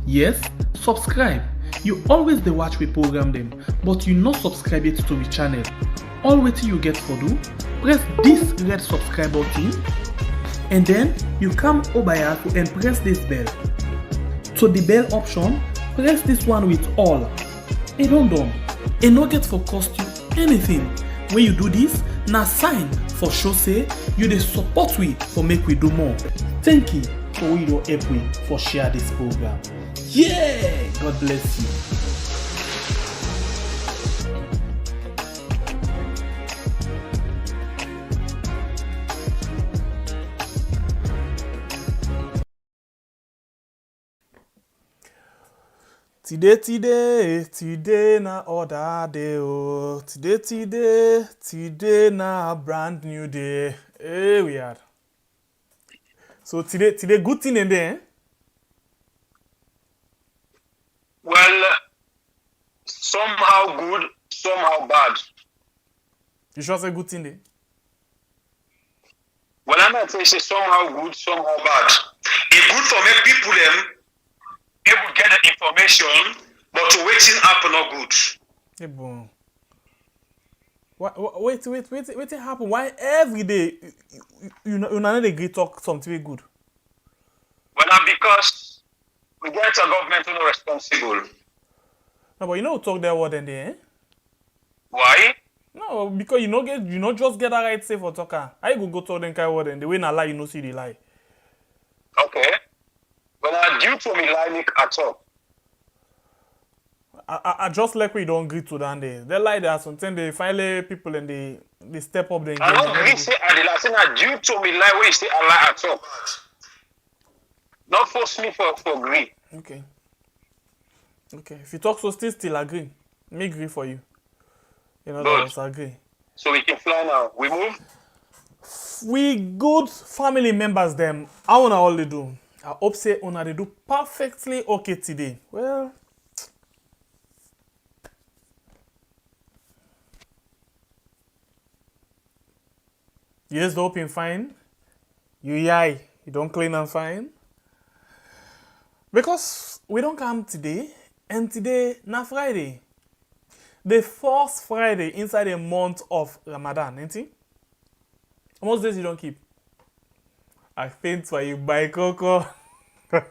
Yes, subscribe. You always dey watch we program dem, but you no subscribe yet to we channel. All wetin you get for do, press this red subscribe button and then you come over here and press this bell. To the bell option, press this one with all. E don done. E no get for cost you anything. When you do this, na sign for show say you dey support we for make we do more. Thank you for we don help we for share this program. Yeah! God bless you. Today na other day, oh. Today na brand new day. Hey, we are. So today good thing in there, eh? Well, somehow good, somehow bad. You sure say good thing there? Well, I might say somehow good, somehow bad. It's good for make people able to get the information, but to waiting happen not good. Hey, boom. Wait, happen? Why every day you not agree talk something good? Well, now because we get a government who not responsible. No, but you know talk that word in there, eh? Why? No, because you not just get that right say for talker. I go talk them kind word and the way na lie you no see the lie. Okay. Well, now due to me lying at all. I just like we don't agree to that day. They lie there sometimes they finally people and they step up. I don't agree say I the last thing I due to me lie when you say I lie at all. Not force me for agree. Okay. If you talk so still agree. Me agree for you. You know that was agree. So we can fly now. We move. We good family members them. I wanna all they do. I hope say una they do perfectly okay today. Well. Yes, the open fine. You don't clean and fine. Because we don't come today, and today na Friday. The first Friday inside the month of Ramadan, ain't it? How much days you don't keep? I faint for you buy cocoa. When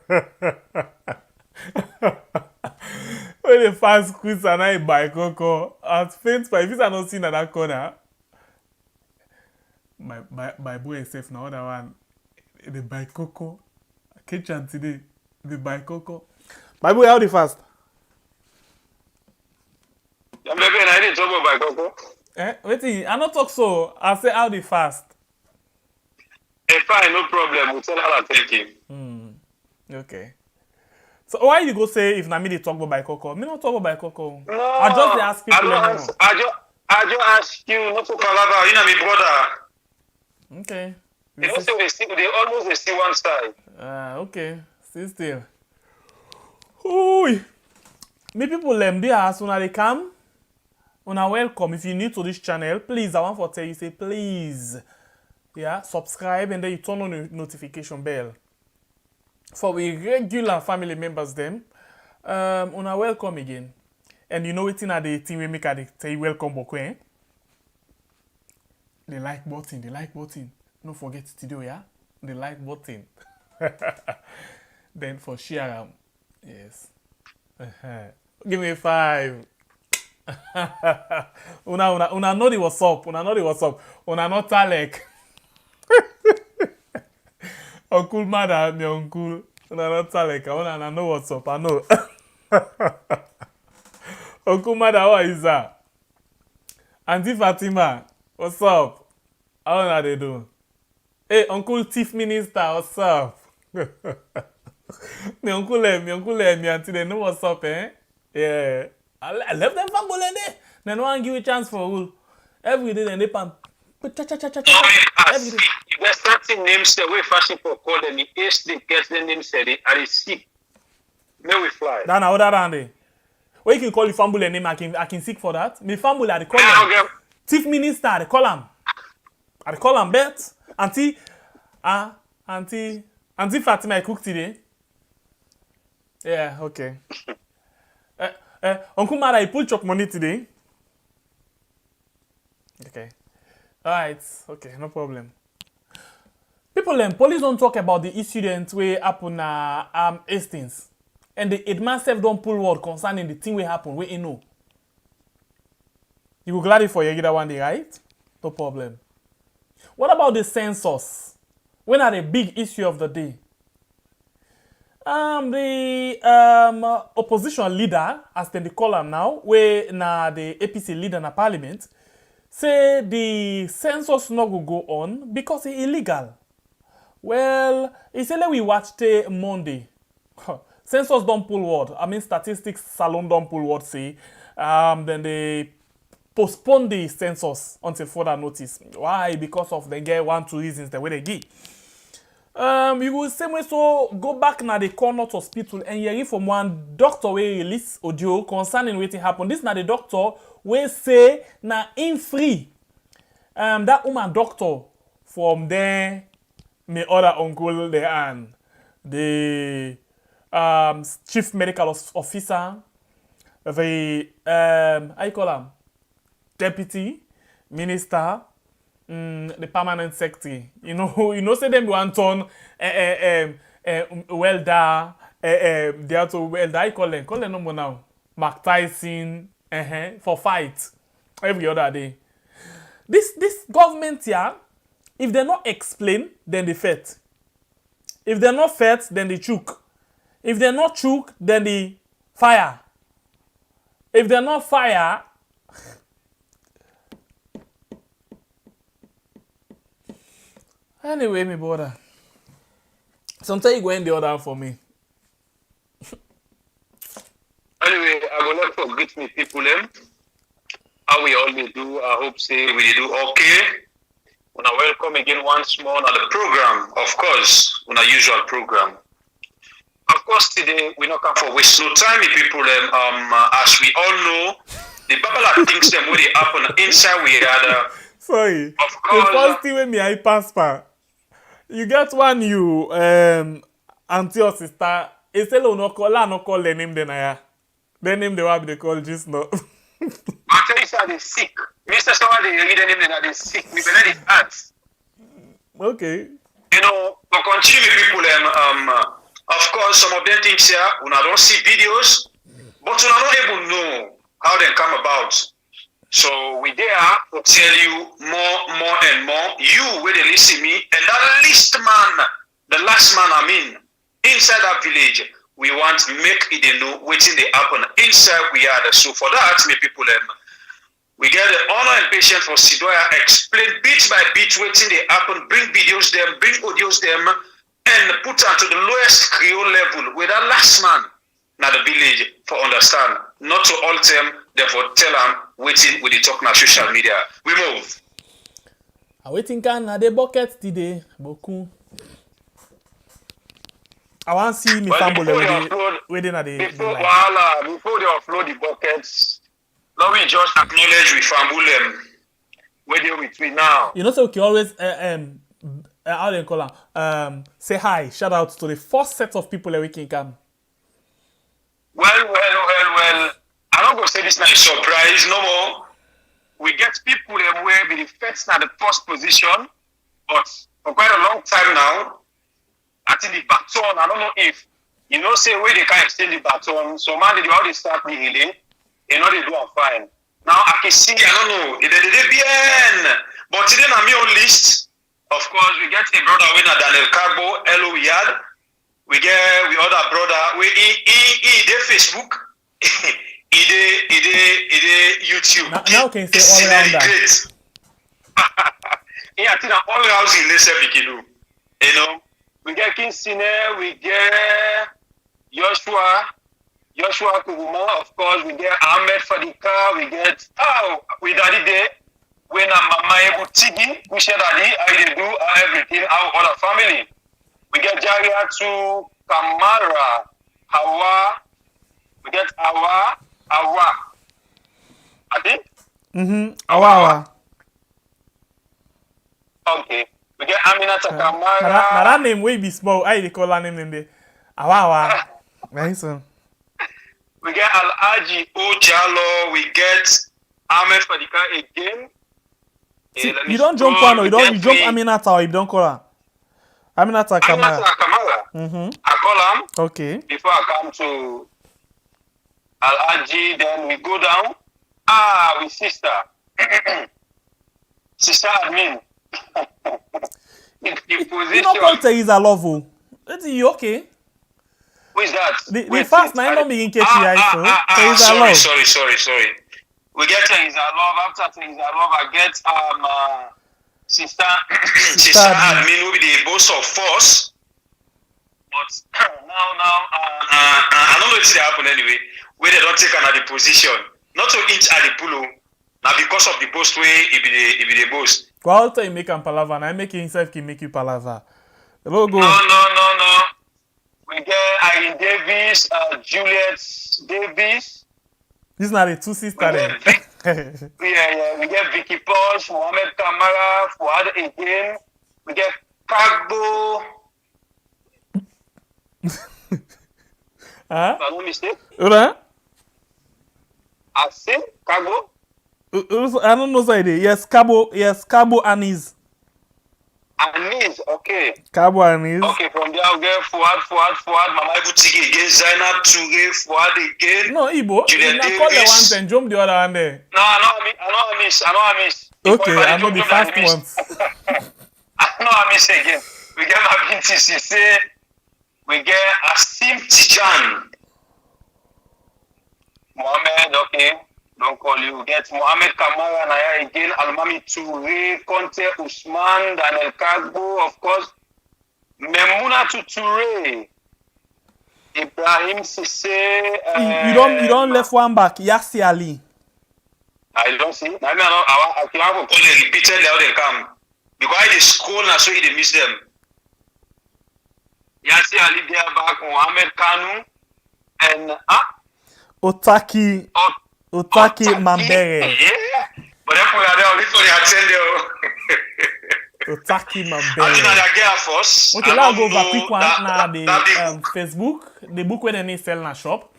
the fast quiz and I buy cocoa, I faint for if it's not seen at that corner. My boy is safe now. That one, they buy cocoa. Kitchen today, they buy cocoa. My boy, how the fast? Yeah, maybe I didn't talk about cocoa. Wait, I not talk so. I say how the fast. Hey, fine, no problem. We'll tell her thank you. Okay. So why you go say if na me they talk about cocoa? Me not talk about cocoa. No, I just dey ask people. I just ask you not to palava. You know me brother. Okay. You know, so they almost see one side. Okay. Still. Ooh. Me people they ask when they come. Una welcome. If you're new to this channel, please, I want to tell you, say please. Yeah, subscribe and then you turn on the notification bell. For we regular family members them, una welcome again. And you know what in the team we make they say welcome bokwe. The like button. Don't forget to do, yeah? The like button. Then for share, yes. Give me 5. Una know the what's up. Una not talek. Uncle mother, me uncle. Una not talek. Una know what's up. I know. Uncle mother, what is that? Auntie Fatima, what's up? How they do? Hey, Uncle Chief Minister, what's up? Me uncle me auntie, they know what's up, eh? Yeah. I left them for there. They don't want to give you a chance for who. Every day they pan. Every day. There's certain names that we fashion for call them. The age they get the name said it. And it's sick. May we fly. That's another round. What you can call your family name? I can seek for that. My family I call them. Okay. Chief Minister I call him. I call him Bet. Auntie Fatima I cook today. Yeah, okay. Uncle Mara, you pull chop money today? Okay. Alright, okay, no problem. People police don't talk about the incident where happen na Hastings. And the headman self don't pull word concerning the thing will happen, where you know. You go glad it for you that one day, right? No problem. What about the census? When are the big issue of the day? The opposition leader, as they call him now, where na the APC leader na parliament, say the census not go go on because it's illegal. Well, he said let we watch the Monday. Census don't pull word. I mean statistics salon don't pull word say. Then they postpone the census until further notice. Why? Because of they get 1-2 reasons the way they give. You will same way so go back na the Connaught Hospital and hear from one doctor wey release audio concerning wetin happen. This na the doctor wey say na in free. That woman doctor from there, my other uncle there and the chief medical officer, the how you call him? Deputy minister, the permanent secretary. You know, say them one turn welder, they have to welder. I call them number now. Mark Tyson, for fight every other day. This government here, if they not explain, then they fight. If they're not fight, then they choke. If they're not choke, then they fire. If they're not fire, anyway, me brother. Sometimes you go in the other for me. Anyway, I will not forget me people them. How we always do. I hope say we do okay. Una welcome again once more on the program. Of course, on our usual program. Of course, today we not come for waste no time, people. As we all know, the Babala things them where they happen inside we had. Sorry. Of course. The first thing when me I pass pa. You get one you auntie or sister. It's a no call the name then I. The name they will be call just no. I tell you, sir, they sick. Mr. Someone they read the name then they sick. We better the ads. Okay. You know, for continue people of course some of them things here when I don't see videos, but when I don't even know how they come about. So we there to tell you more and more. You will listen me and that the last man I mean, inside that village, we want to make it know waiting they happen inside we are. So for that, me people we get the honor and patience for Sidoya explain bit by bit waiting they happen, bring videos them, bring audios them, and put them to the lowest Creole level with that last man now the village for understand. Not to all them, therefore tell them waiting with the talk na social media. We move. I waiting can na the bucket today. Boku. I want to see me family waiting at the before they upload the buckets. Let me just acknowledge we family them where they with me now. You know, so we can always how they call them? Say hi, shout out to the first set of people that we can come. Well. I don't go say this now a surprise no more. We get people them where be the first na the first position, but for quite a long time now, I think the baton, I don't know if you know say where they can extend the baton. So man, they already start the healing. They know they do fine. Now I can see, I don't know, they bien. But today on my own list, of course, we get a brother winner Daniel Carbo, Hello Yad. We other brother, we did Facebook, he did YouTube. Now can say all around that. Yeah, I think all around in this every you know. We get King Sine, we get Joshua Kuguma, of course, we get Ahmed Fadika, we get we daddy there. When Mama Tigi, we share daddy, how they do everything, our other family. We get Jaria to Kamara, Hawa, we get Awa. I think? Awa. Okay. We get Aminata Kamara. Now that name will be small. I they call that name there. Awa. Nice one. We get Al-Aji Ojalo. We get Ahmed Fadika again. See, Let me you don't jump scroll. one or We you don't get you jump me- Aminata or you don't call her. Aminata Aminata Kamara. Kamara. I call him Okay. before I come to Al-Aji. Then we go down. With sister. Sister admin. The You position. not call Teresa Love. You okay? Who is that? The first nine don't begin catch your eyes, so Teresa sorry, Love. sorry. We get Teresa Love. After Teresa Love, I get sister sister admin will be the boss of force. But now I don't know if it happen anyway. Where they don't take another position, not to inch at the pull. Now because of the post way it be the boss. Well, I'll tell you make him palaver, and I make himself can make you palaver. Logo. No. We get Irene Davis, Juliet Davis. These are the two sisters. We get Vicky Posh, Mohamed Kamara, Fuad again. We get Kagbo. Huh? No mistake. Right? Asim Kagbo. I don't know side. Yes, Cabo Anis. Anis, okay. Cabo Anis. Okay, from there we get Fuad, Mama Ibutigi again, Zainab Touge, Fuad again. No, Ibo. Juliet You call the Davis. one and jump the other one there. No, I know I miss. Okay, I know the first ones. I know I miss again. We get Mabinti Sise. We get Asim Tijan. Mohamed, okay. Don't call you. We get Mohamed Kamara Naya again. Almami Toure, Conte Usman, Daniel Kagbo, of course. Memuna Toure. Ibrahim Sise. You don't left one back. Yassi Ali. I don't see. I can have a call and repeated how they come. Because they scroll and so they miss them. Yassi Ali there back, Mohamed Kanu, and Otaki Mambere. Yeah. But then we are there, this one they attend Otaki I Mambere. think that get first. Okay, let's go over quick one now the Facebook, the book where they need sell in a shop.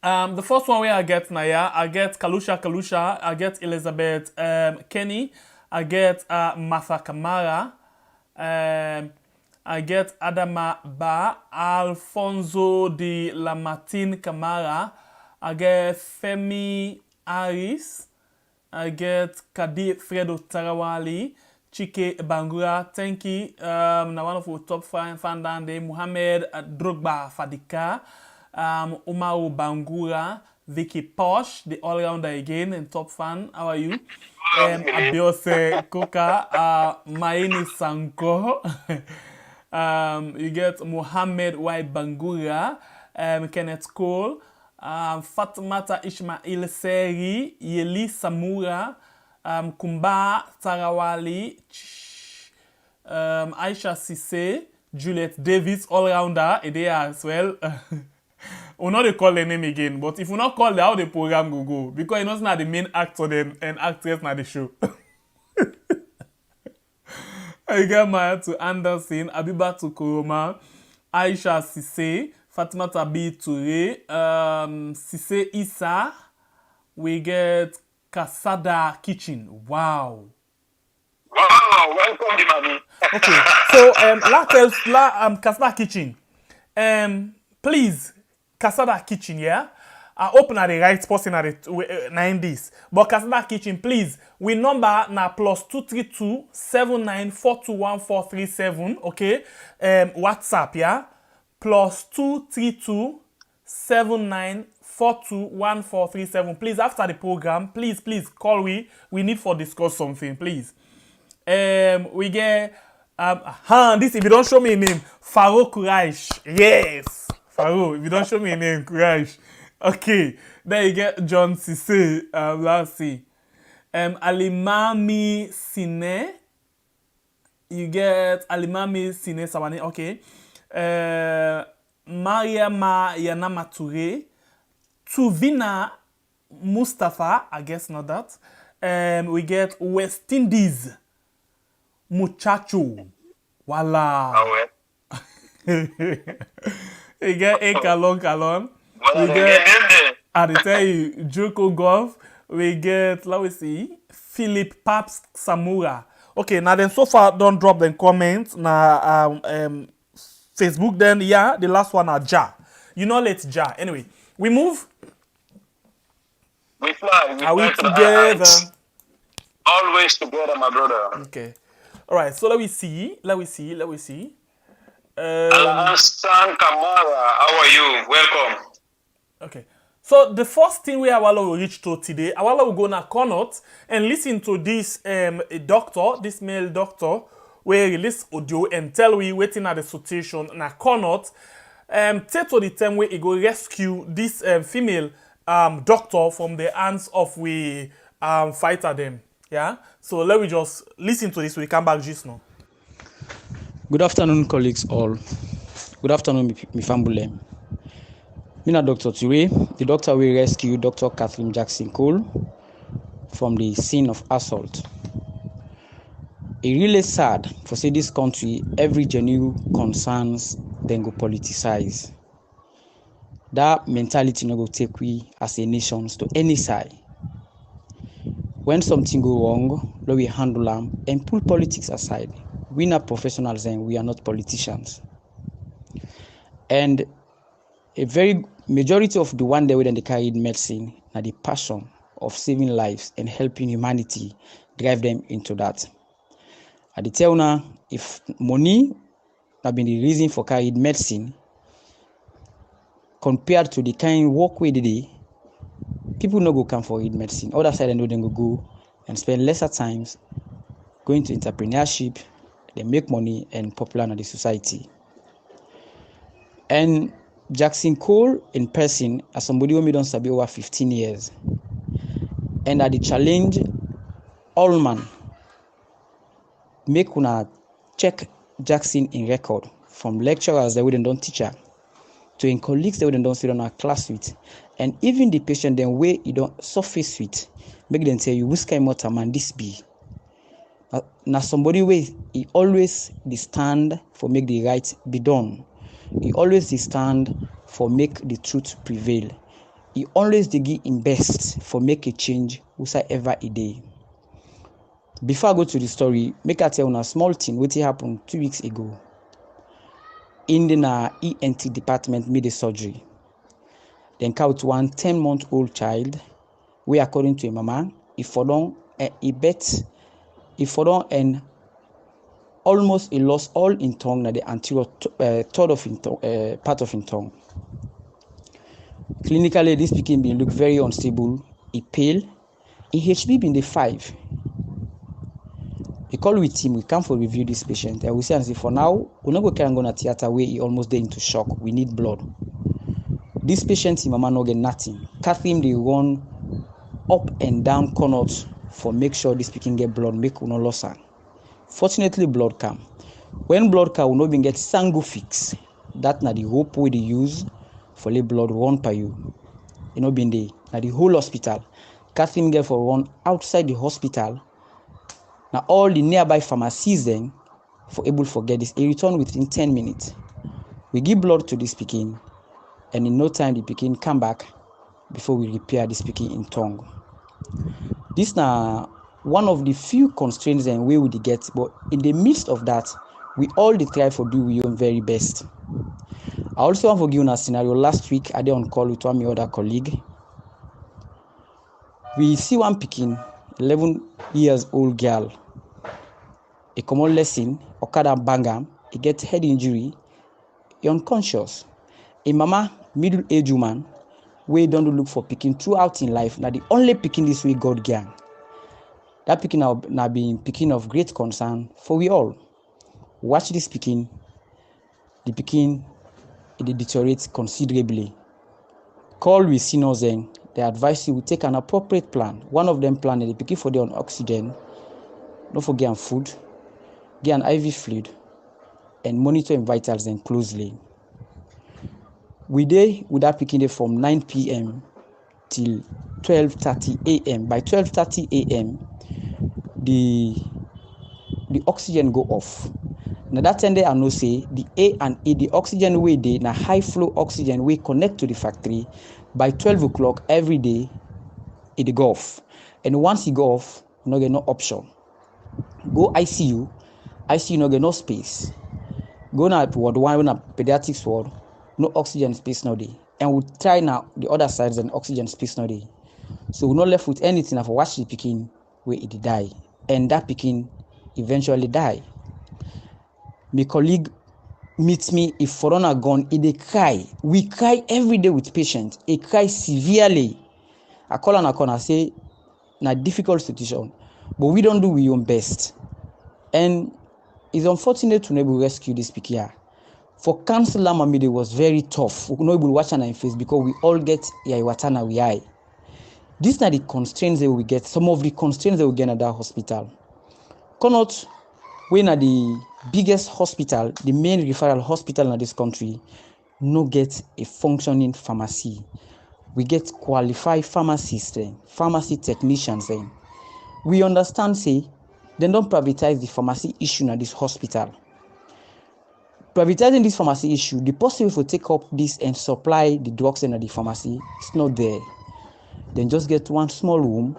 The first one where I get Naya, I get Kalusha, I get Elizabeth Kenny, I get Martha Kamara, I get Adama Ba, Alfonso de Lamartine Kamara, I get Femi Harris, I get Kadi Fredo Tarawali, Chike Bangura, thank you. Now one of our top fan down there, Mohamed Drogba Fadika, Umaru Bangura, Vicky Posh, the all-rounder again, and top fan. How are you? Abiose Koka, Maini Sanko. You get Mohamed Y. Bangura, Kenneth Cole, Fatmata Ismail Seri, Yeli Samura, Kumba Tarawali, Aisha Sise, Juliet Davis, all-rounder, there as well. We'll not call the name again, but if we not call the how the program go, because you know it's not the main actor and actress na the show. I get Maya to Anderson, Abiba to Koroma, Aisha Sise, Fatima Tabi Toure, Sise Issa, we get Kasada Kitchen. Wow. Wow, welcome, Dimami. Okay, so Kasada Kitchen. Please, Kasada Kitchen, yeah? I open at the right person at the 90s. But Kasada Kitchen, please, we number na +232 79421437, okay? WhatsApp, yeah? +232 79421437. Please, after the program, please call we. We need for discuss something, please. We get this if you don't show me a name, Faro Courage. Yes, Faro. If you don't show me a name, Courage. Okay, then you get John Cisse. Let's see. Alimami Sine. You get Alimami Sine Sawane. Okay. Mariama Yanama Toure. Tuvina Mustafa. I guess not that. We get West Indies. Muchacho. Voila. We get A Kalon Kalon. Well, We they get, get them there. I tell you, Joko Golf. We get, let me see, Philip Paps Samura. Okay, now then so far don't drop them comments. Now Facebook then, yeah, the last one are Ja. You know let's Ja. Anyway, we move. We fly. We Are we fly to the together? heights. Always together, my brother. Okay. Alright, so let me see. Hassan Kamara, how are you? Welcome. Okay. So the first thing we will reach to today, I will go na Connaught and listen to this this male doctor, where release audio and tell we waiting at the situation na Connaught. Take to the time where he go rescue this female doctor from the hands of we fighter them. Yeah. So let me just listen to this. We come back just now. Good afternoon, colleagues all. Good afternoon, mi family. Me na Dr. Ture, the doctor will rescue Dr. Kathleen Jackson Cole from the scene of assault. It really sad for say this country, every genuine concerns then go politicize. That mentality no go take we as a nation to any side. When something go wrong, we handle them and pull politics aside. We are professionals and we are not politicians. And a very majority of the one day when they carried medicine and the passion of saving lives and helping humanity drive them into that. At the tell now, if money have been the reason for carried medicine, compared to the kind of work we did, people no go come for read medicine. Other side, they know go and spend lesser times going to entrepreneurship. They make money and popular in the society. And Jackson Cole in person, as somebody who don't sabi over 15 years, and at the challenge, all man make una check Jackson in record from lecturers that we don't teach her to in colleagues that we don't sit on our class with, and even the patient then way you don't surface with, make them tell you which kind of man this be. Now somebody way he always the stand for make the right be done. He always the stand for make the truth prevail. He always the give him best for make a change whatsoever a day. Before I go to the story, make I tell you a small thing what happened 2 weeks ago. In the ENT department made a surgery. Then count one 10-month-old child, where according to a mama, if for long and almost he lost all in tongue na the anterior third of in part of in tongue. Clinically, this became been look very unstable. He pale. In HB been the 5. We call with him. We come for review this patient. And we say and say for now we're not going to go to theater where he almost there into shock. We need blood. This patient, his mama no get nothing. Kathleen they run up and down Connaught for make sure this pikin get blood, make no loss her. Fortunately, blood come. When blood come, we no even get sangu fix. That na the hope we they use for let blood run per you. You know, been there. Na the whole hospital. Kathleen get for run outside the hospital. Now all the nearby pharmacies then for able to get this. He return within 10 minutes. We give blood to this pikin, and in no time the pikin come back before we repair this pikin in tongue. This now one of the few constraints and way we get, but in the midst of that, we all try for do your very best. I also want to give you a scenario. Last week, I did on call with one of my other colleague. We see one pikin, 11 years old girl, a common lesson, Okada bangam, he get head injury, he unconscious. A mama, middle-aged woman, we don't look for pikin throughout in life. Now the only pikin this way God gang. That pikin now being pikin of great concern for we all. Watch this pikin. The pikin it deteriorates considerably. Call with seniors then. They advise you to take an appropriate plan. One of them plan is the pikin for the on oxygen. Don't forget on food. Get an IV fluid and monitor him vitals then closely. We day with that picking from 9 p.m. till 12:30 a.m. By 12:30 a.m., the oxygen go off. Now that time I know say the A and E, the oxygen way dey na high flow oxygen we connect to the factory. By 12 o'clock every day, it go off. And once it go off, no get no option. Go ICU no get no space. Go na ward 1 na pediatrics ward, no oxygen space no dey. And we try now the other sides and oxygen space no dey. So we not left with anything for watch the pikin where it die. And that pikin eventually die. My colleague meets me, if corona gone, they cry. We cry every day with patients. They cry severely. I call and I corner say, na difficult situation, but we don't do our own best. And it's unfortunate to never rescue this pikin. For Council Lamamide, it was very tough. We not able to watch on our face because we all get Yaiwatana we eye. These are the constraints that we get. Some of the constraints that we get at that hospital. Cannot, when at the biggest hospital, the main referral hospital in this country, no get a functioning pharmacy. We get qualified pharmacists, pharmacy technicians. We understand, say, they don't privatize the pharmacy issue at this hospital. Privatizing this pharmacy issue, the possibility to take up this and supply the drugs in the pharmacy is not there. Then just get one small room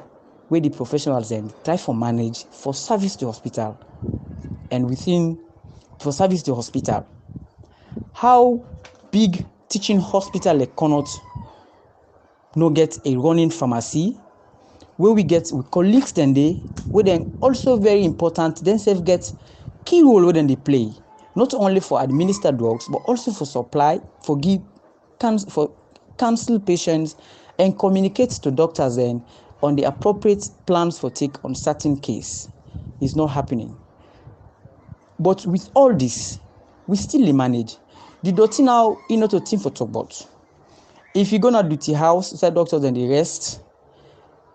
where the professionals then try for manage for service to hospital. And within for service to hospital, how big teaching hospital cannot no get a running pharmacy where we get with colleagues then they where then also very important then self get key role where then they play not only for administer drugs but also for supply for give for counsel patients and communicate to doctors then on the appropriate plans for take on certain case. Is not happening. But with all this, we still manage. The dirty now, not a team for talk about. If you go to duty house, say doctors and the rest,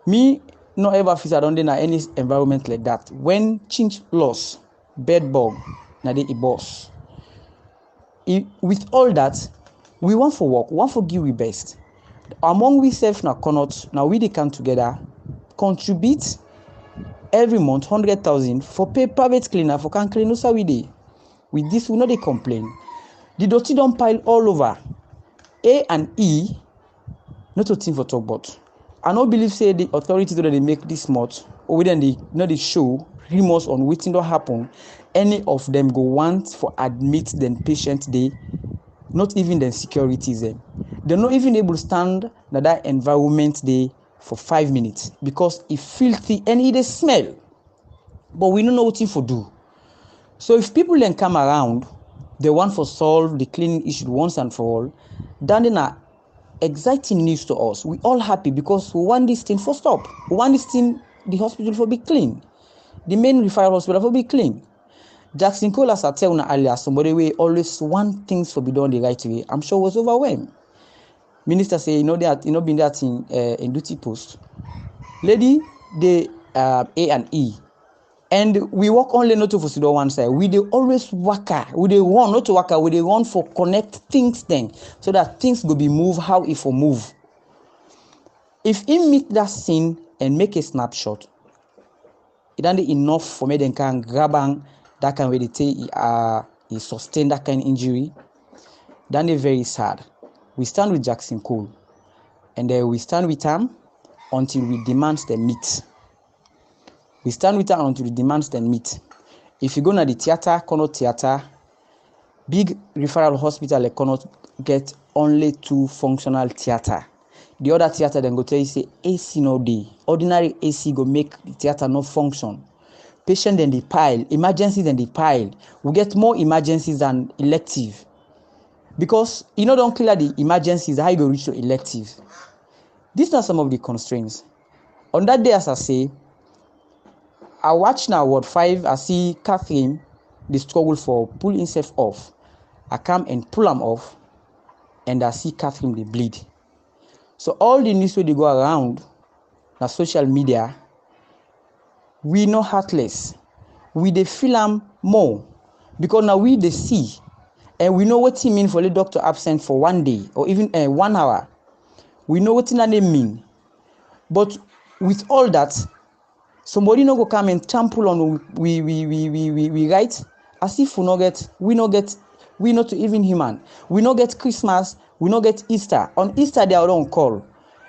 me no ever feel I don't in any environment like that. When chinch loss, bed bug, na dey a boss. With all that, we want for work, want for give we best. Among we self now cannot now we they come together, contribute every month 100,000 for pay private cleaner for can clean us we dey. With this we know they complain. The dirty don't pile all over. A and E, not a thing for talk about. I don't believe say the authorities that they make this much or within they not they show remorse on waiting don't happen. Any of them go want for admit them patient they not even the securities them. They're not even able to stand that environment they for 5 minutes because it's filthy and it smell. But we don't know what to do. So if people then come around, they want to solve the cleaning issue once and for all, then they are exciting news to us. We all happy because we want this thing for stop. We want this thing, the hospital for be clean. The main referral hospital for be clean. Jackson Cole as I tell you earlier, somebody we always want things to be done the right way. I'm sure was overwhelmed. Minister say, been that in duty post. Lady, they A and E. And we work only not to for one side. We they always waka. We they run, not to waka, we they run for connect things then. So that things go be move how if for move. If he meet that scene and make a snapshot, it don't enough for me then can grab and that can really take he sustain that kind of injury. Then they very sad. We stand with Jackson Cole, and we stand with him until we demand the meet. We stand with him until we demand the meet. If you go to the theater, cannot theater, big referral hospital cannot get only 2 functional theater. The other theater then go tell you say AC no day. Ordinary AC go make the theater not function. Patient then they pile, emergencies then they pile. We get more emergencies than elective. Because don't clear the emergencies, how you go reach to elective. These are some of the constraints. On that day, as I say, I watch now Ward 5, I see Catherine, the struggle for pull himself off. I come and pull him off, and I see Catherine they bleed. So all the news where they go around, na social media, we no heartless. We they feel them more. Because now we they see. And we know what he mean for the doctor absent for 1 day or even 1 hour. We know what they mean. But with all that, somebody no go come and trample on we right As if we not even human. We not get Christmas, we not get Easter. On Easter they are on call.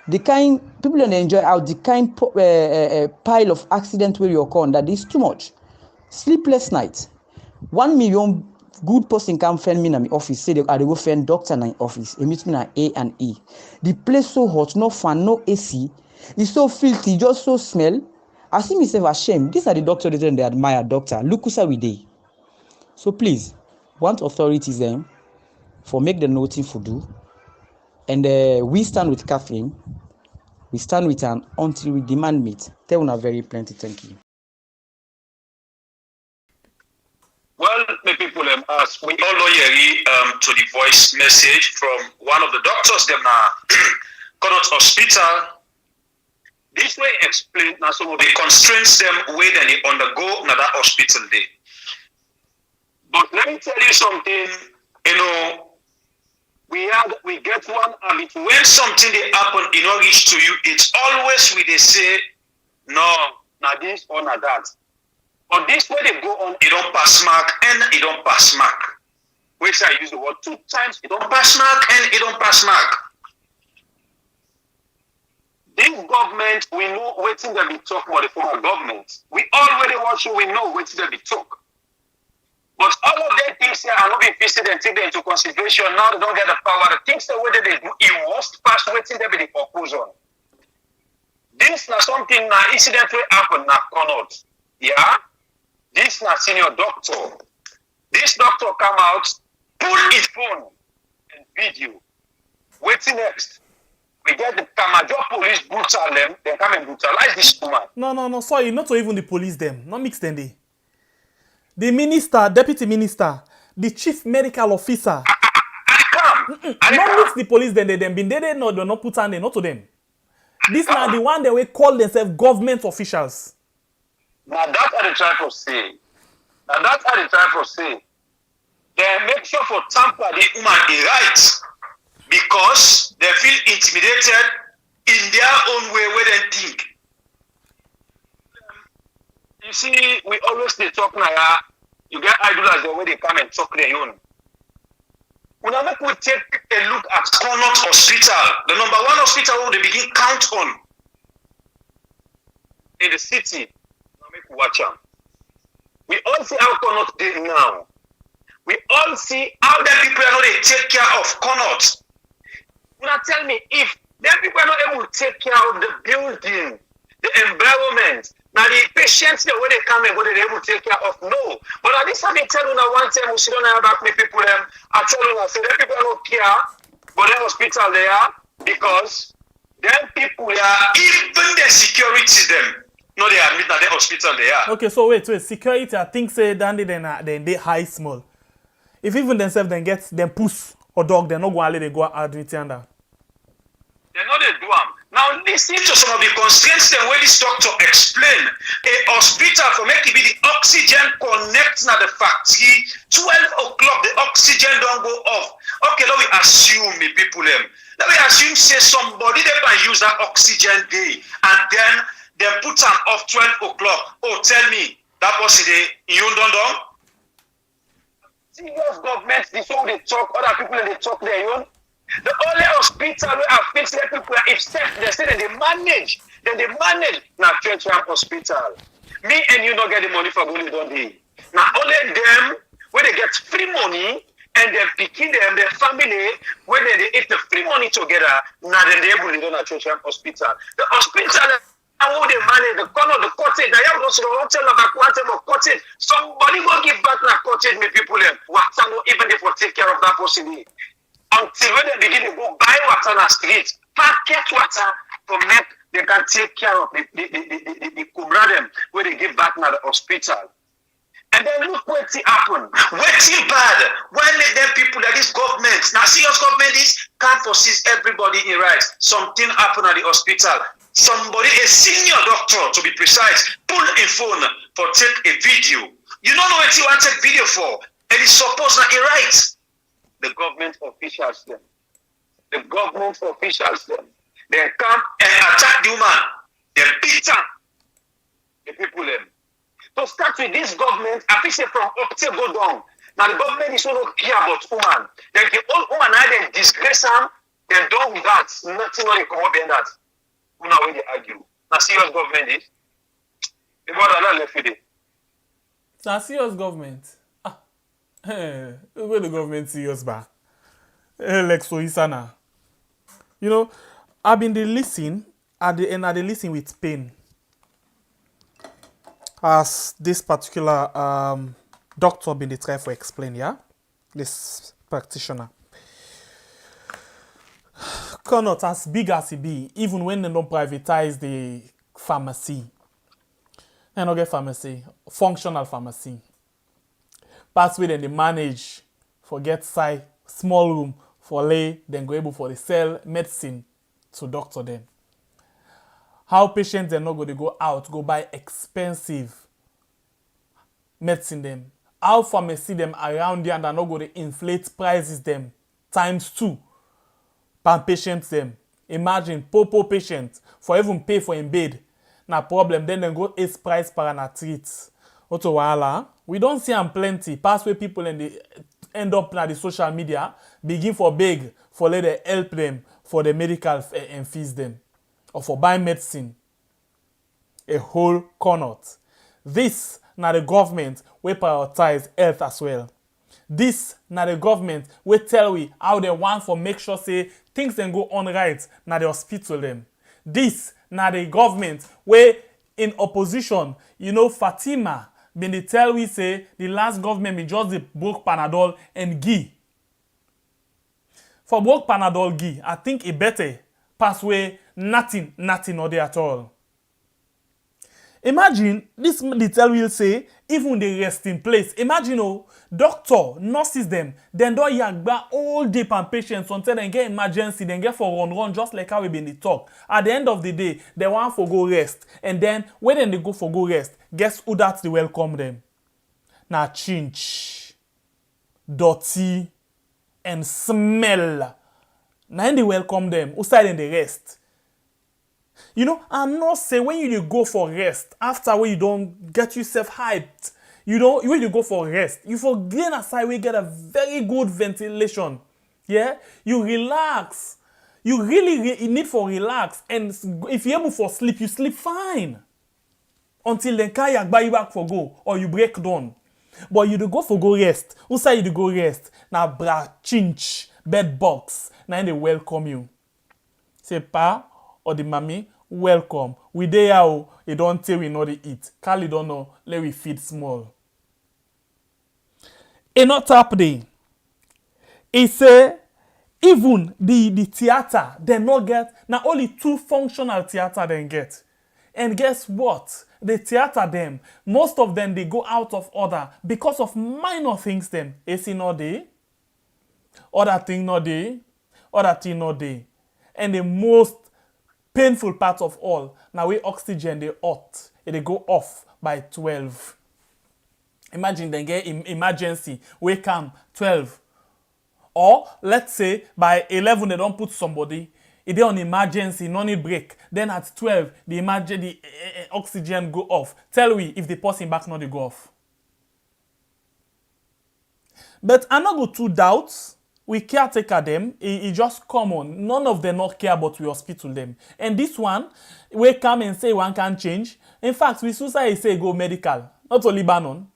The kind people don't enjoy out the kind pile of accident where you occur that is too much. Sleepless night. 1 million good person come find me in my office. Say they go find doctor in my office. They meet me at A&E. The place so hot, no fan, no AC. It's so filthy, just so smell. I see myself ashamed. These are the doctors they admire. Doctor, look who's we dey. So please, want authorities them for make the noting for do. And we stand with Catherine. We stand with her until we demand meet. Tell una very plenty. Thank you. Well, my people, as we all know here, to the voice message from one of the doctors, them now, Connaught Hospital. This way explain now some of the constraints them way that they undergo in that hospital day. But let me tell you something, we get one habit. When something they happen in not reach to you, it's always they say, no, not this or not that. But this way they go on, it don't pass mark and it don't pass mark. Which I use the word 2 times, it don't pass mark and it don't pass mark. This government, we know waiting that we talk about the former government. We already watch you, we know waiting that we talk. But all of them things here are not being visited and taken into consideration. Now they don't get the power. The things that whether they do, it must pass waiting that be the opposition. This now something now incident will happen now Connaught. Yeah? This now senior doctor. This doctor come out, pull his phone and video. Waiting next. We get the Kamajo police brutal them, they come and brutalize this woman. No, sorry, not to even the police them. Not mix them they. The minister, deputy minister, the chief medical officer. Not mix the police then they been they no they not put on them, not to them. This now the one they will call themselves government officials. Now that are the try for say. They make sure for tamper the woman the rights because they feel intimidated in their own way where they think. You see, we always they talk now. You get idlers the way they come and talk their own. When we take a look at Connaught Hospital, the number 1 hospital who they begin count on in the city. Now make we watch them. We all see how Connaught did now. We all see how the people are not they take care of Connaught. Now tell me if them people are not able to take care of the building, the environment. Now the patients, the way they come and what they're able to take care of, no. But at this time, I tell you now one time, we don't have back me people them. I tell you now, say them people don't care, but the hospital they are because them people are even the security them. No, they admit that the hospital they are. Okay, so wait, security. I think say then they high small. If even themselves then get them puss or dog, they're not going to let they go admit under. They know they do them. Now listen to some of the constraints the way this doctor explain. A hospital for make it be the oxygen connect now the factory. 12 o'clock the oxygen don't go off. Okay, let me assume me people them. Let me assume say somebody they can use that oxygen day and then they put on off 12 o'clock. Oh, tell me that was the you don't know. Serious government, this all they talk, other people they talk their own. The only hospital where I fix the people if they say that they manage now Term Hospital. Me and you don't get the money for going don't they? Now only them where they get free money and they're picking them, their family, when they eat the free money together, now then they able to do at Term Hospital. The hospital how they manage the corner, the cottage, now you have also the hotel about quantum of cottage. Somebody will give back that cottage, me people them. What even if we take care of that person. Until when they begin to go buy water on the street, packet water to make they can take care of the cobra them where they give back now the hospital. And then look what happen. Waiting bad. Why let them people like this government? Now serious government is can't foresee everybody in rights. Something happen at the hospital. Somebody, a senior doctor to be precise, pull a phone for take a video. You don't know what you want to take video for. And it's supposed not a right. The government officials them. They come and attack the woman. They beat her. The people them. to start with this government, I think say from up to go down. Now the government is not care about woman. Then the old woman now they disgrace them, they're done with that. Nothing only come up behind that. Now when they argue. Now serious government is. The God are left with it. Now serious government. Where the government serious ba? Like so isana. You know, I've been listening and I listen with pain. As this particular doctor been dey try for explain, yeah? This practitioner. Cannot as big as it be, even when they don't privatize the pharmacy. They don't get pharmacy, functional pharmacy. Pass way then they manage for get side small room for lay, then go able for the sell medicine to doctor them. How patients are not going to go out, go buy expensive medicine them. How pharmacy them around there and are not going to inflate prices them ×2 per patient them. Imagine poor patient for even pay for in bed. Na problem, then go ace price per na treat. Oto wahala. We don't see them plenty. Pass where people and they end up na the social media begin for beg for let they help them for the medical and fees them. Or for buy medicine, a whole corner. This na the government we prioritize health as well. This na the government we tell we how they want for make sure say things then go on right na the hospital them. This na the government we in opposition, you know, Fatima been they tell we say the last government be just the broke Panadol and ghee. For broke Panadol ghee, I think it better pass way nothing or there at all. Imagine this detail will say even they rest in place. Imagine doctor, nurses them, then do yagba all day per patients until they get emergency, then get for run just like how we been the talk. At the end of the day, they want for go rest. And then when they go for go rest, guess who that's the welcome them? Na chinch, dirty, and smell. Now they welcome them. Who side in the rest? You know, I'm not saying when you go for rest, after when you don't get yourself hyped, when you go for rest, you forget aside we get a very good ventilation. Yeah? You relax. You really need for relax. And if you're able for sleep, you sleep fine. Until then kayak buy you back for go or you break down. But you do go for go rest. Who say you do go rest? Now bra chinch, bed box. Now they welcome you. Say pa or the mommy, welcome. We dey how you don't tell we know they eat. Kali don't know, let we feed small. Another tap day. He say even the theater they not get now only 2 functional theater they get. And guess what? The theater them, most of them they go out of order because of minor things them. AC no dey, other thing no dey, other thing no dey. And the most painful part of all, now we oxygen they hot, they go off by 12. Imagine they get emergency, we come 12. Or let's say by 11 they don't put somebody, if they on emergency, no need break. Then at 12, the oxygen go off. Tell we if the person back not they go off. But I not go to doubts. We caretaker them. It just common. None of them not care about we hospital them. And this one, we come and say one can change. In fact, we suicide say go medical, not to Lebanon.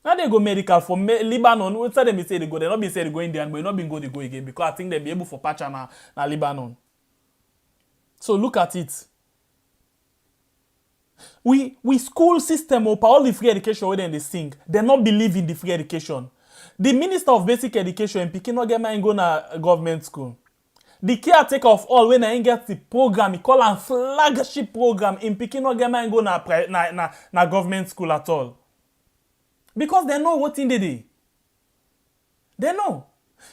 Now they go medical for Lebanon. We tell them say they go. They not be say they go Indian, but they not been go they go again because I think they be able for patch na Lebanon. So look at it. We school system up all the free education where they sing. They not believe in the free education. The Minister of Basic Education in Pekin not get my go na government school. The caretaker of all when I get the program, he call a flagship program in Pekin not get my go na government school at all. Because they know what in the day. They know.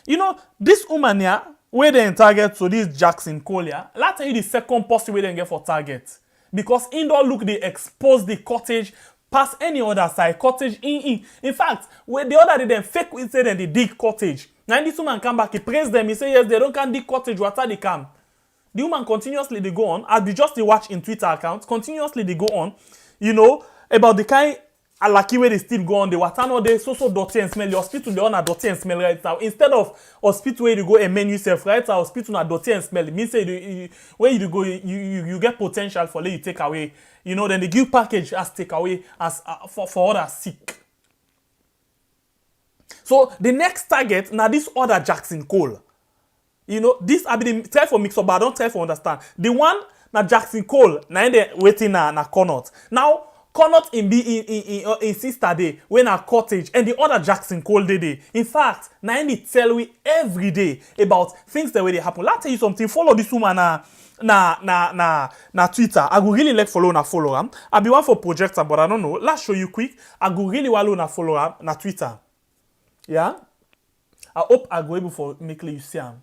You know, this woman here, where they target to this Jackson Collier, let's tell you the second person where they get for target. Because in don't look, they expose the cottage past any other side. Cottage in fact, where the other day them fake we say they dig cottage. Now this woman come back, he praise them, he say yes, they don't can dig cottage, what are they come? The woman continuously they go on, as they just watch in Twitter account, continuously they go on, you know, about the kind a lucky way they still go on the water no they so dirty and smell. The hospital they on a dirty and smell right now. Instead of hospital where you go and menu yourself right now, hospital na dirty and smell. It means say where you go you get potential for let you take away. You know, then they give package as take away as for others sick. So the next target now this other Jackson Cole. You know, this I be try for mix up, but I don't try for understand. The one na Jackson Cole, na they waiting na Connaught. Now Connaught in sister day when a cottage and the other Jackson Cole day. In fact, na they tell we every day about things that way they happen. Let's tell you something. Follow this woman na Twitter. I go really like follow am. I be one for projector, but I don't know. Let's show you quick. I go really want follow am na Twitter. Yeah. I hope I go able for make you see am.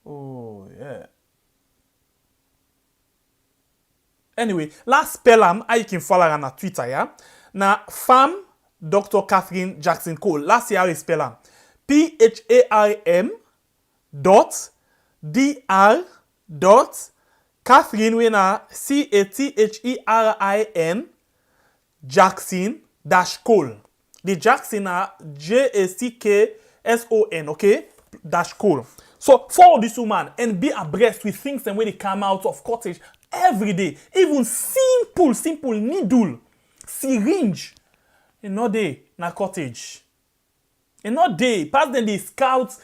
Oh yeah. Anyway, last spell am how you can follow her on Twitter, yeah? Now, Farm Dr. Catherine Jackson Cole. Last year, I spell am. PHARM dot DR dot Catherine we na CATHERIN Jackson dash Cole. The Jackson na JACKSON, okay? Dash Cole. So follow this woman and be abreast with things and when they come out of cottage every day. Even simple needle, syringe. In no day na cottage. In no day, pass them the scouts,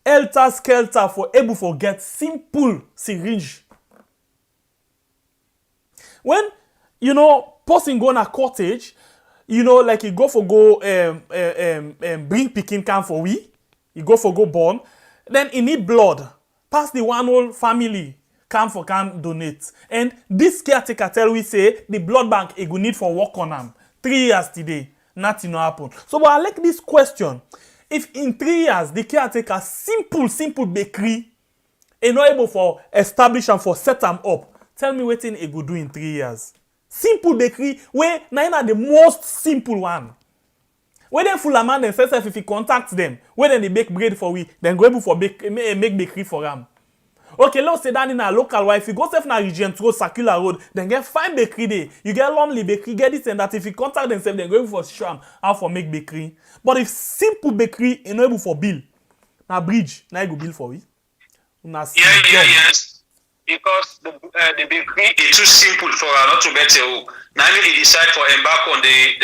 helter skelter for able to get simple syringe. When you know person go na cottage, you know like you go bring pikin can for we, you go for go born. Then he need blood. Pass the one whole family come donate. And this caretaker tell we say the blood bank he go need for work on them. 3 years today. Nothing no happen. So but I like this question. If in 3 years the caretaker simple bakery is not able for establish and for set them up, tell me what thing he go do in 3 years. Simple bakery where na the most simple one. When they full amount themselves, if you contact them, when they make bread for we, then go able for make bakery for them. Okay, let's say that in a local way, if you go self na region to go circular road, then get fine bakery there. You get lonely bakery, get this and that. If you contact themselves, then go able for show them how for make bakery. But if simple bakery, you know able for bill, na bridge, na you go bill for we. Yes. Because the bakery is too simple for her not to get a hook. Now they decide for embark on the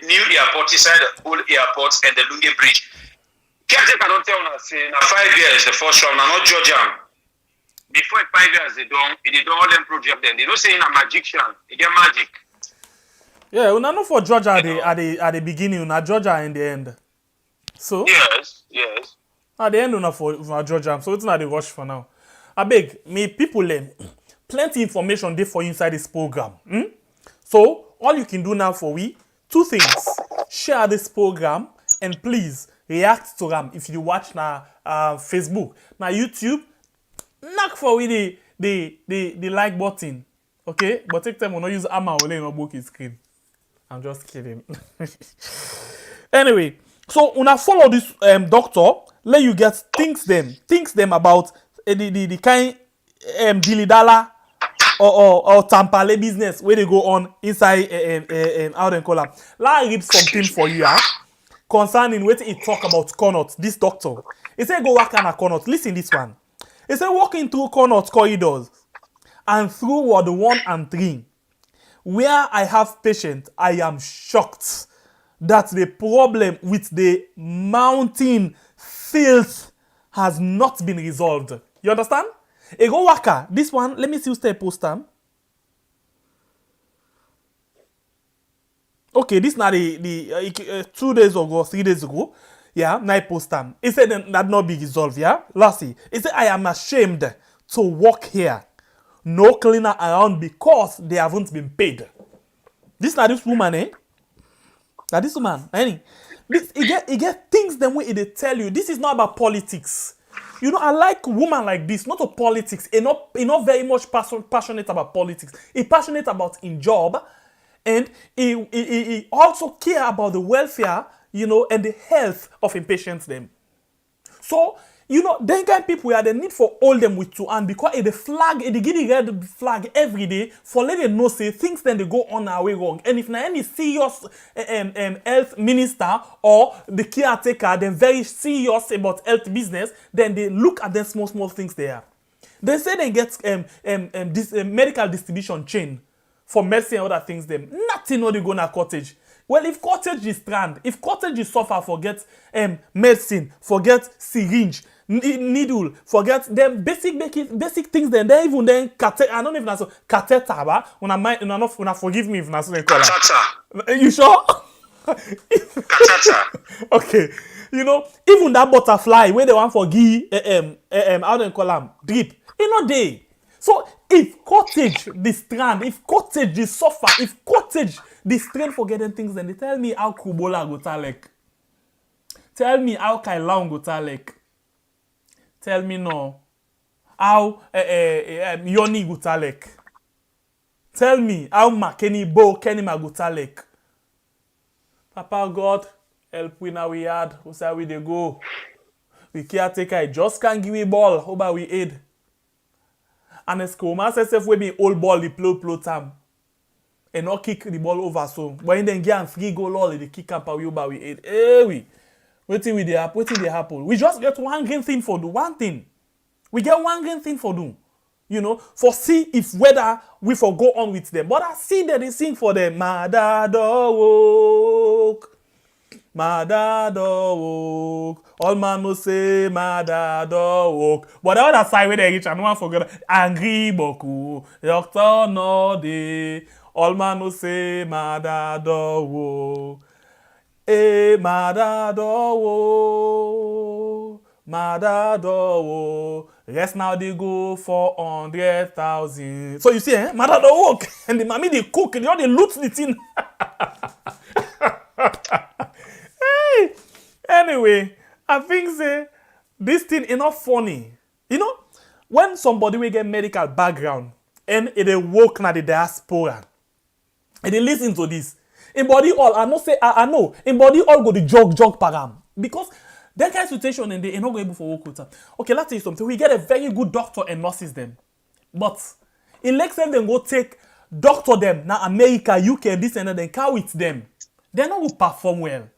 new airport inside the old airport and the Lunge Bridge. Caretaker cannot tell us say na 5 years the first round, na not judge am. Before 5 years they don't all them project them. They don't say in a magician, they get magic. Yeah, una no for Georgia at the beginning, una Georgia in the end. So yes. At the end una for Georgia, so it's not the rush for now. I beg me people learn plenty information there for you inside this program. So all you can do now for we 2 things: share this program and please react to them if you watch na Facebook, na YouTube. Knock for we the like button, okay? But take time we not use hammer or no book his screen. I'm just kidding. Anyway, so una follow this doctor, let you get things them about the kind dilidala or tampale business where they go on inside how they call them. Let me read something for you concerning what he talk about Connaught, this doctor. He said go work on a Connaught. Listen this one. He said walking through Connaught corridors and through Ward 1 and 3, where I have patients, I am shocked that the problem with the mountain filth has not been resolved. You understand? Ego worker, this one, let me see who stay post time. Okay, this now the 2 days ago, 3 days ago. Yeah, now post time. He said that not be resolved, yeah? Lastly, he said I am ashamed to work here. No cleaner around because they haven't been paid. This now this woman, eh? Now this woman, any. This he get things them way they tell you. This is not about politics. You know, I like woman like this, not of politics. He not very much passionate about politics. He passionate about in job, and he also care about the welfare, you know, and the health of his patients them. So You know, then kind people are the need for hold them with two hands because it the flag, it give the red flag every day for let them know say things then they go on our way wrong. And if now any serious health minister or the caretaker, then very serious about health business, then they look at the small things there. They say they get this medical distribution chain for medicine and other things. Them nothing no they go na cottage. Well, if cottage is strand, if cottage is suffer, forget medicine, forget syringe, needle, forget them basic things. Then they even then catheter. I don't know if that's catheter, but when I forgive me if that's what they call it. You sure? Catheter. Okay. You know, even that butterfly where they want for give how they call them drip, you know they. So if cottage the strand, if cottage the suffer, if cottage the strain for getting things, then they tell me how Kubola go talek. Tell me how Kailaun go talek. Tell me no how Yoni go talek. Tell me how Makeni Bo Kenima go talek. Papa God help we now we had. Who say we they go? We caretaker I just can't give me ball. How about we aid? And as Koma says if we be old ball the plow time. And not kick the ball over so. But in then get 3 goal all the kick up we over we aid. Hey we. Waiting with the app, waiting the happen. We just get one green thing for do. One thing. We get one green thing for do. You know, for see if whether we for go on with them. But I see that they sing for them. My dad woke. My dad woke. All man no say my dad woke. But the other side where they reach, I no one forget. Angry boku. Doctor no day. All man no say my dad woke. Eh, my dad woke. My dad woke. Rest now they go 400,000. So you see, my dad woke. And the mommy they cook and they loot the thing. Hey. Anyway, I think say this thing is not funny. You know, when somebody will get medical background and they work na the diaspora, and they listen to this, in body all, I know, in body all go the jog param. Because that kind of situation and they are not able for work with them. Okay, let's tell you something. We get a very good doctor and nurses them. But in next time they go take doctor them now America, UK, this and that, then car with them. They're not going to perform well.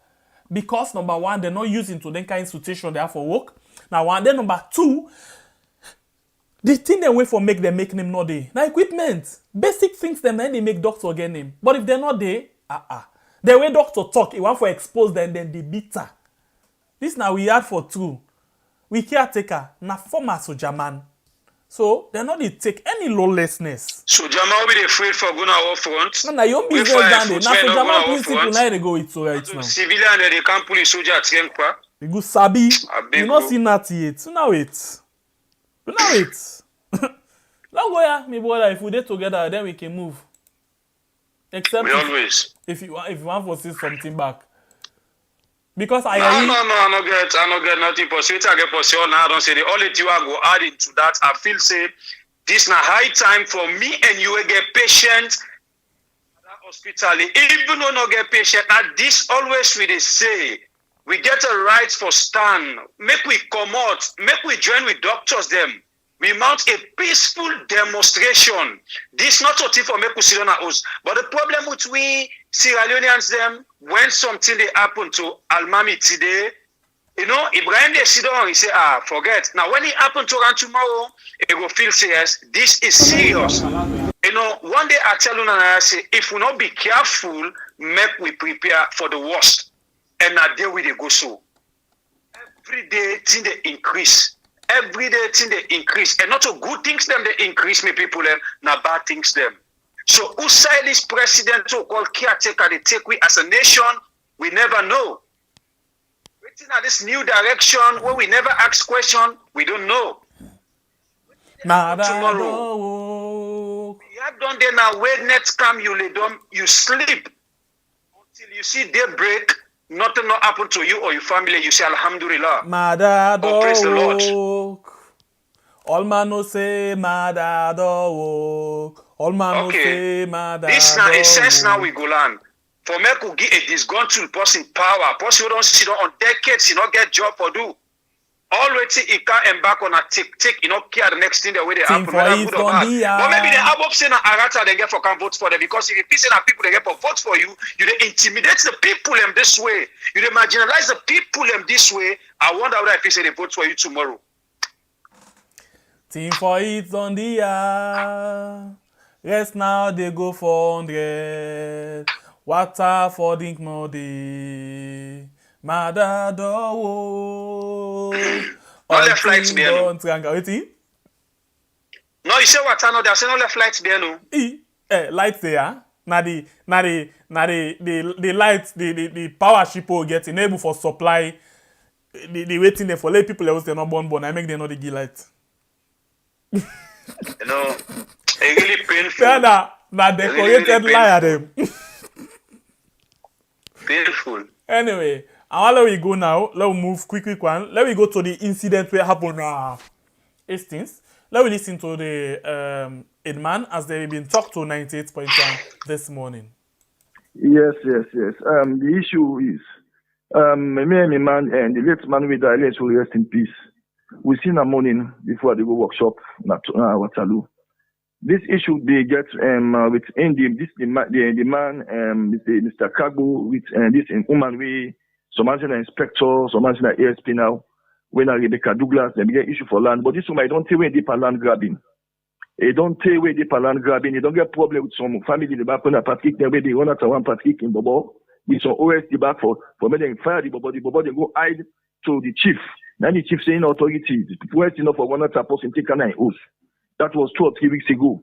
Because number one, they're not using to that kind of situation they have for work. Now one, then number two, the thing they wait for make them make name not there. Now equipment, basic things them then they make doctor get name. But if they're not there, the way doctor talk, he want for expose them, then they bitter. This now we had for two. We caretaker, na former soldier man. So they're not they take any lawlessness. So Jamal will be afraid for going out front. No, your business down there. Now for Jamal principle, now they go it so right now. Civilian they can't pull soldier train kwa. You go sabi. You not see that yet. So now wait. Now go here, me brother. If we dey together, then we can move. Except if you want to see something back. Because I no get nothing possible. I get possible now. I don't say the only thing I go add into that. I feel say this na high time for me and you will get patient at that hospital. Even though no get patient, at this always we dey say we get a right for stand. Make we come out. Make we join with doctors them. We mount a peaceful demonstration. This not something for make we sit on our house. But the problem with we Sierra Leoneans them, when something they happen to Almami today, you know, Ibrahim they sit down, he say, forget. Now when it happen to Ran tomorrow, it will feel serious. This is serious. You know, one day I tell you and I say, if we not be careful, make we prepare for the worst. And now there we they go so. Every day thing they increase. Every day thing they increase. And not so good things them they increase me people them, not bad things them. So who side this president so called caretaker they take we as a nation, we never know. Waiting at this new direction where we never ask question, we don't know. Tomorrow. You have done there now where next come you lay down, you sleep until you see daybreak. Nothing not happen to you or your family. You say Alhamdulillah. Praise the Lord. All man no say all man no say this now a sense now we go land. For me could give a disgruntled person power. Person who don't sit on decades, he not get job for do. already it can embark on a tick, you know, care the next thing the way they happen, for whether it good or bad. Dia. But maybe they have option and arata they get for can vote for them, because if you say that people they get for vote for you, you they intimidate the people them this way, you they marginalize the people them this way. I wonder whether if you say they vote for you tomorrow. Team for it on the air. Yes, now they go for 100. Water for drink more day. Madado. No left flights there, no. No, you say what? No, there's no left lights there, no. Lights there. Na the lights, the power ship will get enable for supply. The waiting there for let people else they not born. I make them not the give light. You know, it's really painful. Yeah, na decorated really lie at them. Painful. Anyway, and let we go now. Let we move quick one. Let we go to the incident where happened Hastings. Let we listen to the Edman as they've been talked to 98.1 this morning. Yes. The issue is me and my man and the late man with the will rest in peace. We seen a morning before they go workshop Waterloo. This issue they get with the man Mr. Kagbo with this woman we some mention inspector, some mention ASP now. When Rebecca Douglas they get issue for land, but this woman don't take away deep land grabbing. They don't take away deep land grabbing. They don't get problem with some family the back on a Patrick they they run out one Patrick in Bobo with some OS the back for when they fire the Bobo they go hide to the chief. Then the chief saying authority, people enough for one other person take an oath. That was 2 or 3 weeks ago.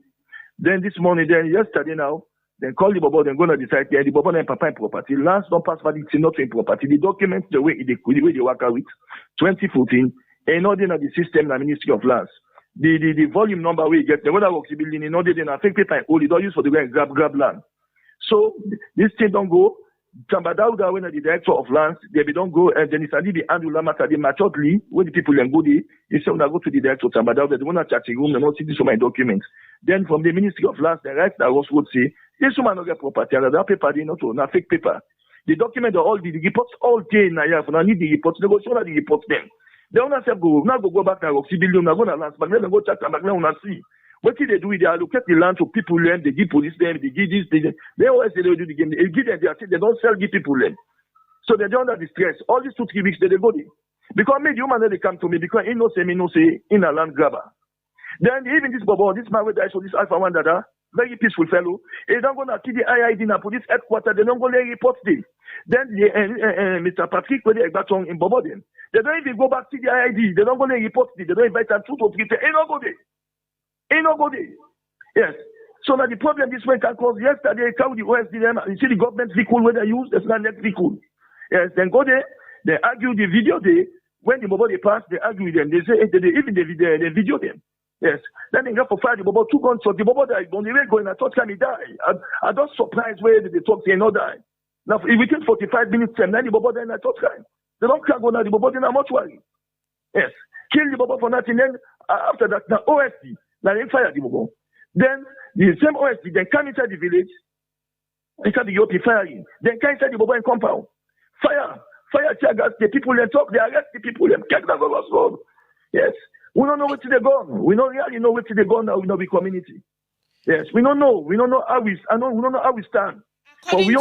Then this morning, yesterday now, then call the Bobo, then go to decide, yeah, the Bobo and Papa property. Lands don't pass validity, not in property. The documents, the way they work out with 2014, and not in the system, the Ministry of Lands. The volume number we get, the weather works building, in order then I think paper and all, it don't use for the way and grab land. So this thing don't go. Tambadauda, when the director of lands, they don't go, and then it's a the annual matter, they maturely, when the people then go there, they say, when I go to the director of Tambadauda, they want to chat in room, they want to see this on my documents. Then from the Ministry of Lands, the right that would say, this woman not get property, and that paper, they not fake paper. The document are all the reports all day in a year, and I need the reports, they go show that the reports them. They want to say, go back to Roxy Billion, go to lands, but then they go chat and now see. What did they do? They allocate the land to people land, they give police them, they give this, they always say they do the game. They give them, they don't sell, give people land. So they're under distress. All these 2-3 weeks, they go there. Because me, the woman that they come to me, because he no say, in a land grabber. Then even this Bobo, this man with the so this Alpha One Dada, very peaceful fellow, they don't go to the IID in a police headquarters, they don't go there report them. Then Mr. Patrick, when they back in Bobo, then they don't even go back to the IID, they don't go there report them, they don't invite them 2 to 3, they don't go there. Ain't nobody. Yes. So now the problem this way can cause yesterday, how the OSD you see the government vehicle where they use, there's not net vehicle. Yes, then go there, they argue the video they when the Bobo they pass, they argue with them. They say they video them. Yes. Then they go for fire the Bobo 2 guns shot. The Bobo died. On the way going, I thought can he die. I just surprised where they talk say no die. Now if within 45 minutes time, then the Bobo died, I thought time. They don't can't go now, the Bobo in a mortuary. Yes. Kill the Bobo for nothing. Then after that, now OSD. Now they fire the Bobo. Then the same OSD then come inside the village, inside the Yopi firing. Then come inside the Bobo and compound. Fire tear gas, the people they talk, they arrest the people, them catch the road. Yes. We don't know where to they go. We don't really know where to they go now in our community. Yes, we don't know. We don't know how we stand. According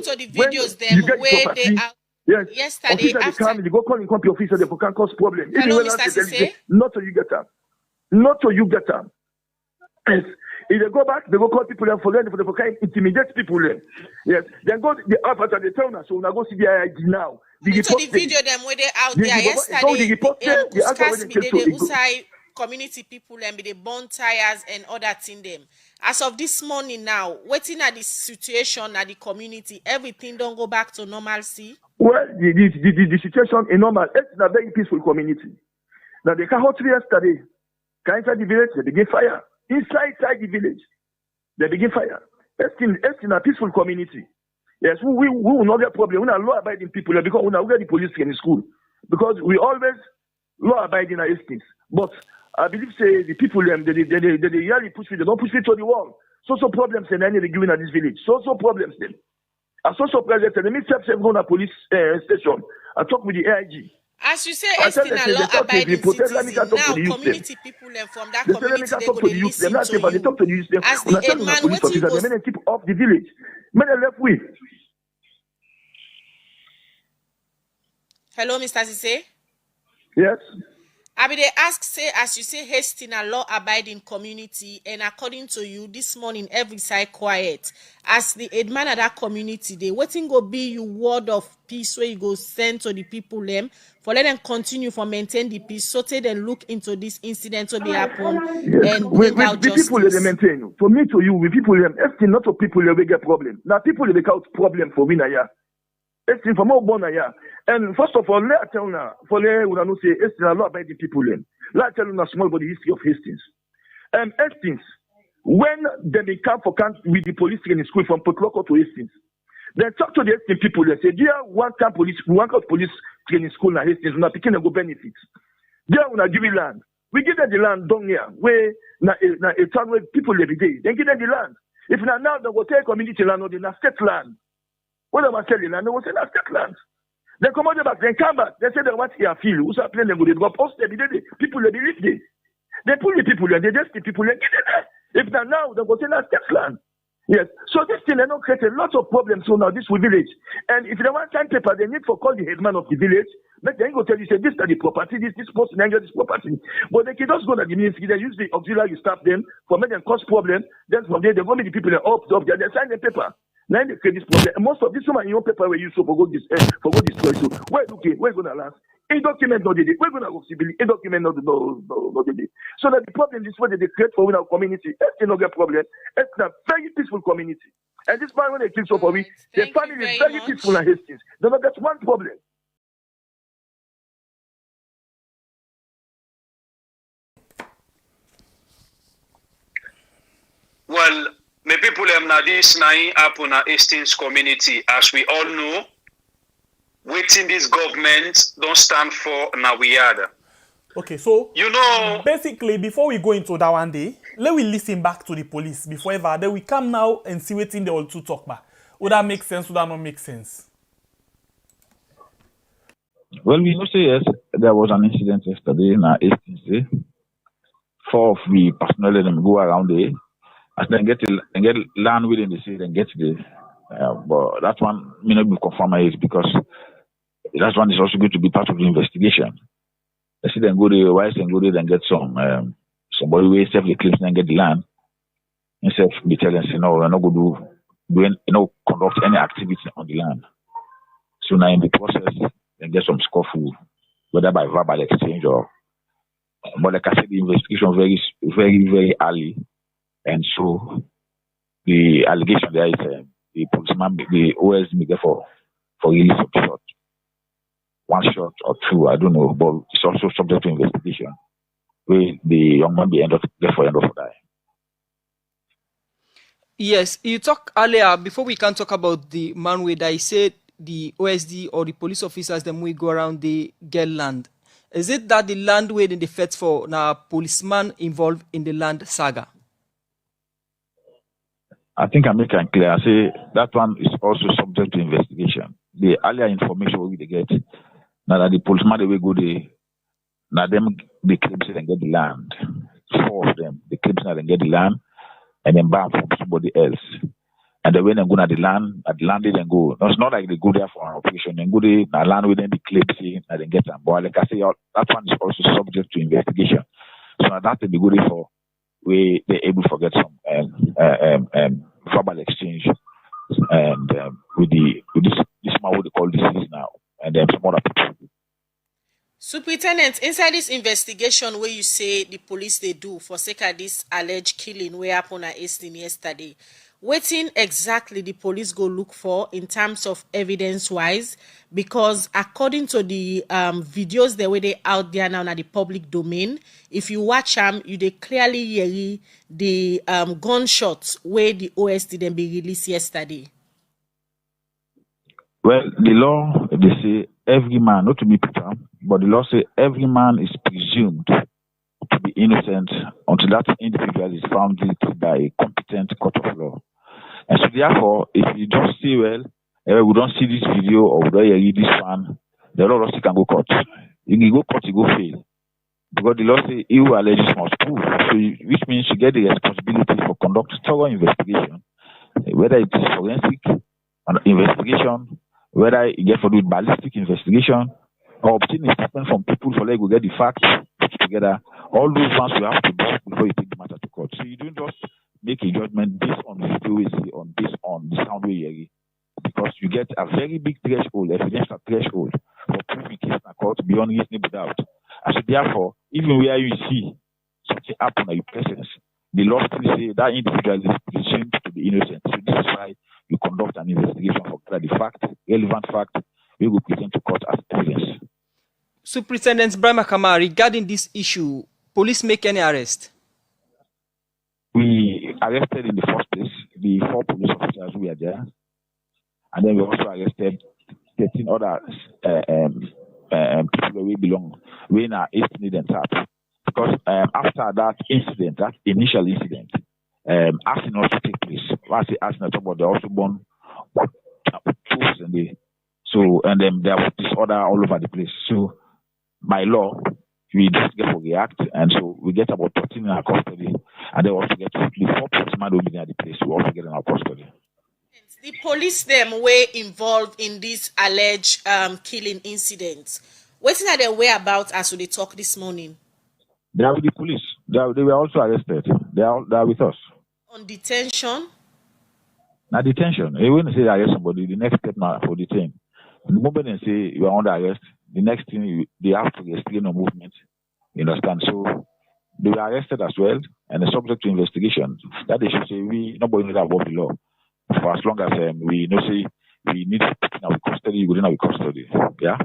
to the videos them where they are. Yes. Yesterday after they go call in company officer, they can cause problem. Hello, Mr. Sise? Not so you get them. Not so you get them. Yes. If they go back, they go call people for them, for kind intimidate people then. Yes. Then go after the town, so now go see the IID now. The video them where they out there yesterday. The Usai community people and be the bond tires and other thing them. As of this morning now, waiting at the situation at the community, everything don't go back to normalcy. Well, the situation is normal. It's a very peaceful community. Now they can hot yesterday. Inside the village, they begin fire. Inside the village, they begin fire. It's in a peaceful community. Yes, we will not get problem. We're not law-abiding people because we get the police in the school. Because we always law-abiding our instincts. But I believe say the people they really push me. They don't push me to the wall. So problems and any they giving at this village. So problems then. A social president, let me step go to police station. I talk with the AIG. As you say, Estin a law-abiding citizen. Now, community people and from that community, they go to listen to you. As the head man, what you go... keep off the village. Men left with. Hello, Mr. Sise? Yes. I mean, they ask, say, as you say, Estin a law-abiding community, and according to you, this morning, every side quiet. As the head man of that community, they waiting go be you word of peace where you go send to the people them for let them continue for maintain the peace so they then look into this incident to be happen and bring out justice. People they maintain. For me to you, with people them, Estin not of people they get problem. Now people they make out problem for me now. Estin for more born now. And first of all, let tell now, for let we don't say Estin a lot about the people them. Let tell you now small about the history of Hastings. Hastings, when they come for camp with the police training school from Port Loko to Hastings, they talk to the Hastings people. They say, "Dear, one camp police training school na Hastings, we are picking a go benefits. There we are giving land. We give them the land down here where na a town where people every day. Then give them the land. If now they go take community land or the state land, what am I telling? And they will say na state land. They come out back, then come back. They say they want here feel. Who's playing them? They go post every day. People they believe they. They pull the people and they just the people and get it there. If now they go say na state land. Yes. So this thing they don't create a lot of problems so now this will village. And if they want time paper, they need to call the headman of the village. But then go tell you say this is the property, this person and this property. But they can just go to the ministry, they use the auxiliary staff them for make them cause problem. Then from there they go meet the people that up there, they sign the paper. Now they create this problem. And most of this woman in your paper where you so for go destroy. So where gonna last? A document not did it. We're gonna go civil. A document not did it. So that the problem is what they create for our community. It's not a problem. It's a very peaceful community. And this man when they kill so for we, the family is very peaceful and Hastings. They don't get one problem. Well, my people am na this na happen na Hastings community. As we all know, waiting this government don't stand for na we are. Okay, so you know basically before we go into that one day, let we listen back to the police before ever. Then we come now and see waiting they all two talk about. Would that make sense? Would that not make sense? Well, we know say yes, there was an incident yesterday in Hastings. 4 of the personnel them go around there. As they get land within the city and get the but that one may not be confirmed because that one is also going to be part of the investigation. They see them go there, why they go there and get somebody who safely claims and get the land instead of be telling say no, we're not going to conduct any activity on the land. So now in the process they get some scuffle, whether by verbal exchange or but like I said, the investigation very early. And so the allegation there is the policeman, the OSD there for release of shot. 1 shot or 2, I don't know, but it's also subject to investigation. Where the young man be end of die. Yes, you talked earlier before we can talk about the man where I said the OSD or the police officers them we go around the get land. Is it that the land where the feds for now policeman involved in the land saga? I think I make it clear. I say that one is also subject to investigation. The earlier information we get, now that the policeman they will go there, now them they claim they get the land. 4 of them, they claim they get the land, and then buy from somebody else. And then when they go to the land, they then go. No, it's not like they go there for an operation. They go there, the land within the claim, and then get them. But like I say, that one is also subject to investigation. So that they go there for where they're able to get some verbal exchange and with this man what they call disease now, and then some other people. Superintendent, inside this investigation where you say the police they do for sake of this alleged killing where happened at Hastings yesterday, waiting exactly the police go look for in terms of evidence-wise, because according to the videos that were they out there now in the public domain, if you watch them, you they clearly hear the gunshots where the OSD then be released yesterday. Well, the law, they say every man, not to be Peter, but the law say every man is presumed to be innocent until that individual is found guilty by a competent court of law. And so therefore, if you don't see well, we don't see this video or we don't hear this one, the law also can go court. you go court, you go fail. Because the law says he who alleges must prove. So which means you get the responsibility for conducting thorough investigation, whether it is forensic investigation, whether you get for do ballistic investigation, or obtain a statement from people for like we get the facts put together. All those ones you have to do before you take the matter to court. So you don't just make a judgment based on the situation or based on the sound way you because you get a very big threshold, evidential threshold for proving case in court beyond reasonable doubt. And so therefore, even where you see something happen at your presence, the law still say that individual is presumed to be innocent. So this is why you conduct an investigation for the fact, relevant fact, we will present to court as evidence. Superintendent Brahma Kama, regarding this issue, police make any arrest? We arrested in the first place the 4 police officers who were there, and then we also arrested 13 other people where we belong, we in our incident tap. Because after that incident, that initial incident, accident also take place. I say accident, but they also born tools and then there was disorder all over the place. So by law, we just get to react, and so we get about 13 in our custody, and they also get the 4 policemen who be at the place. We also get in our custody. The police them were involved in this alleged killing incident. What are their whereabouts as they talk this morning? They are with the police. They were also arrested. They are with us. On detention? Now detention. When they say arrest somebody, the next step now for detain. The moment they say you are under arrest, the next thing they have to restrain on movement. You understand? So they were arrested as well, and they're subject to investigation. That they should say nobody knows about the law. For as long as we say we need to put in our custody, we in our custody. Yeah.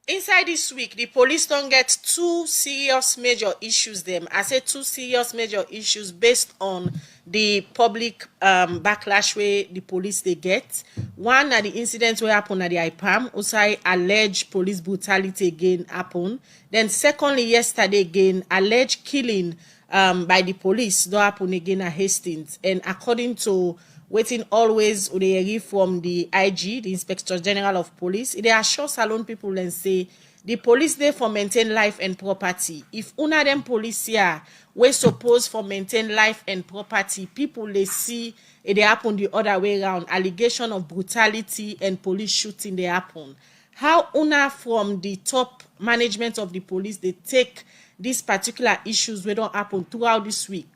Inside this week, the police don't get 2 serious major issues them. I say 2 serious major issues based on the public backlash where the police they get. One are the incidents where happen at the IPAM, also alleged police brutality again happen. Then secondly, yesterday again, alleged killing by the police don't happen again at Hastings. And according to waiting always they from the IG, the Inspector General of Police, they assure Salon people and say the police there for maintain life and property. If una them police here we suppose for maintain life and property, people they see it they happen the other way around, allegation of brutality and police shooting they happen. How una from the top management of the police they take these particular issues we don't happen throughout this week?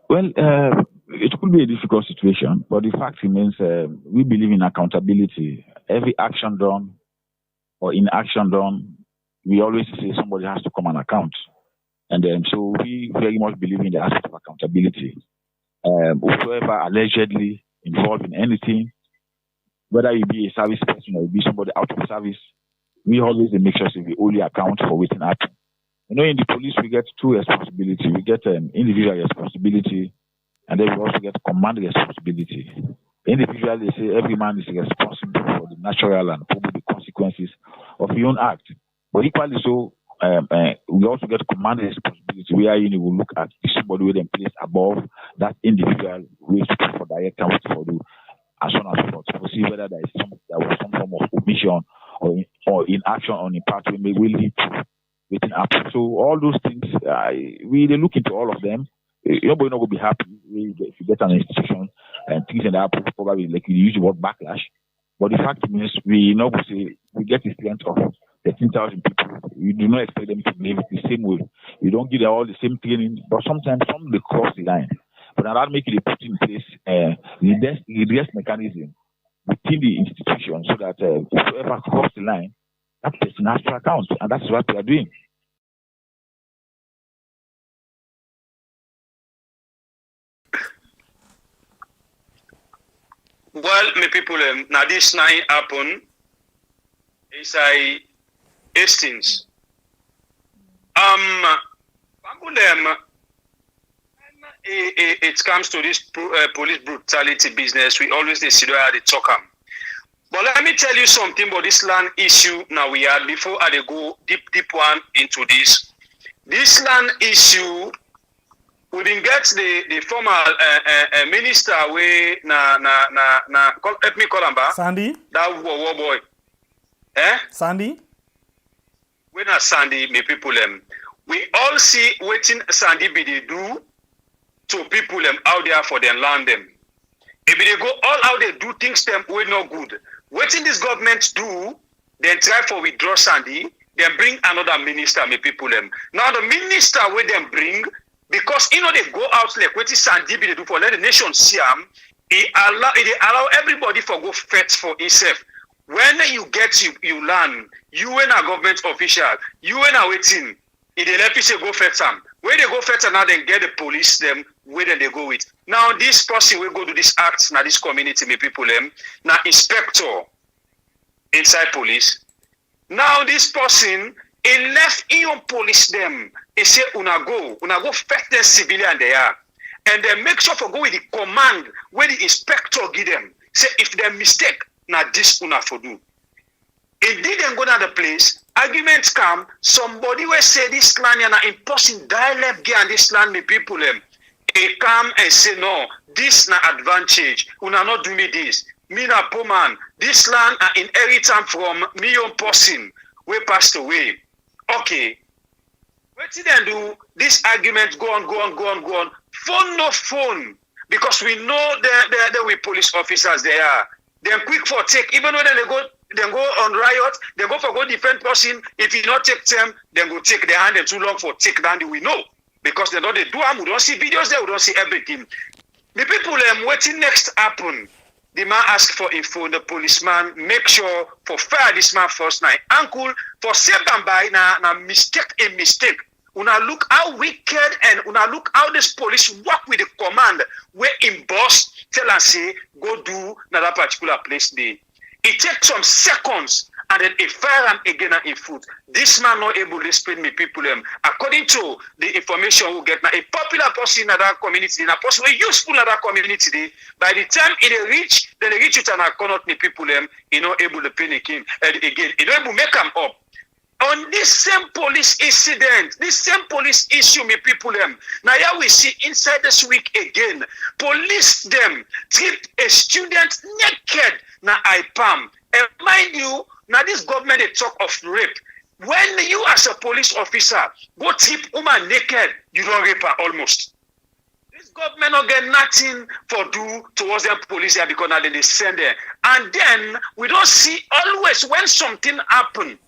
Well, it could be a difficult situation, but the fact remains we believe in accountability. Every action done or inaction done, we always say somebody has to come and account. And so we very much believe in the aspect of accountability. Whoever allegedly involved in anything, whether you be a service person or you be somebody out of service, we always make sure we only account for waiting happen. In the police, we get 2 responsibilities. We get individual responsibility, and then we also get command responsibility. Individually, they say every man is responsible for the natural and probable consequences of his own act. But equally so, we also get command responsibility where you will look at somebody with them placed above that individual who is for direct and what for do, and so on and so forth. To see whether there was some form of omission or inaction on the part we will lead to waiting up. So all those things, we look into all of them. Nobody not going to be happy if you get an institution and things in that probably like you use the word backlash. But the fact is, we say we get the strength of 13,000 people. We do not expect them to behave the same way. We don't give them all the same training, but sometimes some they cross the line. But now that make it put in place redress mechanism within the institution so that whoever cross the line, that person has to account, and that's what we are doing. Well, my people, now this night happen is Hastings. It comes to this police brutality business, we always consider how they talk them. But let me tell you something about this land issue now we had before I go deep one into this. This land issue, we didn't get the former minister way help me call him back. Sandy? That war boy. Eh? Sandy? when a Sandy, me people we all see waiting Sandy be they do to people out there for them land them. If they go all out they do things them we no good. Waiting this government do, then try for withdraw Sandy, then bring another minister, me people Now the minister where them bring, because you know they go out like what is Sandy be they do for let the nation see them, it allow everybody for go fetch for himself. When you get you learn, you and a government official, you and a waiting, if they let people go fetch them. Where they go fetch now, then get the police them, where then they go with. Now this person will go do this act, now this community, me people now inspector inside police. Now this person, he left in police them, he say, una go fetch the civilian there. And then make sure for go with the command where the inspector give them. Say if they mistake, now this una for do. Indeed, then go down the place, arguments come, somebody will say this land and imposing dialect and this land me people they come and say no, this na advantage. Una not do me this. Me na poor man. This land are inheritance from me own person we passed away. Okay. What did they do? This argument go on. Phone no phone. Because we know there we police officers they are. Then quick for take, even though they go on riot, they go for go defend person. If you not take them, then go take their hand and too long for take down we know. Because they know they do we don't see videos there, we don't see everything. The people waiting next happen. The man ask for info, the policeman make sure for fire this man first night. Uncle, for say by na mistake. Una look how wicked and una look how this police work with the command where in boss tell and say go do na that particular place there. It takes some seconds and then a fire again and in foot. This man not able to explain me people according to the information we get now a popular person in that community, a person useful in that community. By the time they reach it and I cannot me people you know able to panic him again. You know able to make them up. On this same police incident, this same police issue, me people now here we see inside this week again, police them treat a student naked na IPAM. And mind you, now this government they talk of rape. When you as a police officer go tip woman naked, you don't rape her almost. This government not get nothing for do towards them police here because now they send them. And then we don't see always when something happen.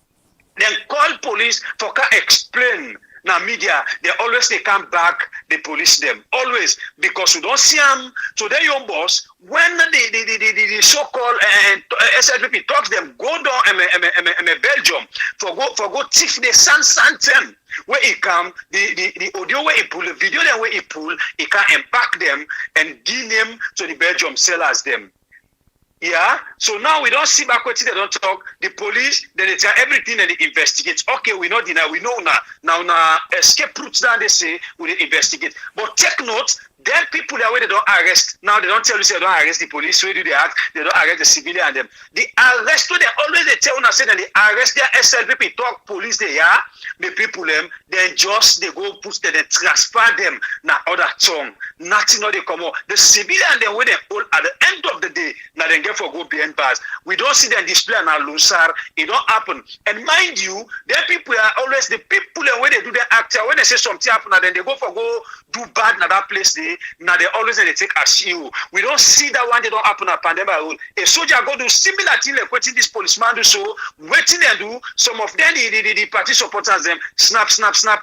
Then call police for can explain. Now media, they come back, they police them. Always. Because we don't see them. So they your boss, when the so-called SLPP talks them, go down in Belgium for go thief the San where he come, the audio where he pull, the video then where he pull, he can impact them and give them to the Belgium sellers them. Yeah, so now we don't see back what they don't talk. The police, then they tell everything and they investigate. Okay, we not deny, we know now. Now escape routes down they say we investigate. But take note, then people that way they don't arrest. Now they don't tell you say they don't arrest the police. Where do they act? They don't arrest the civilian and them. The arrest they always they tell us say that they arrest their SLPP talk police they are the people then just they go push them and transfer them now other tongue. Nothing no they come out. The civilian then when they all at the end of the day now they get for go behind bars. We don't see them display now Lusar. It don't happen. And mind you, then people are always the people when they do their act when they say something happen then they go for go do bad na that place there. Now they always they take as you. We don't see that one they don't happen at pandemic. A soldier go do similar thing like what this policeman do so waiting and do some of them the party supporters them snap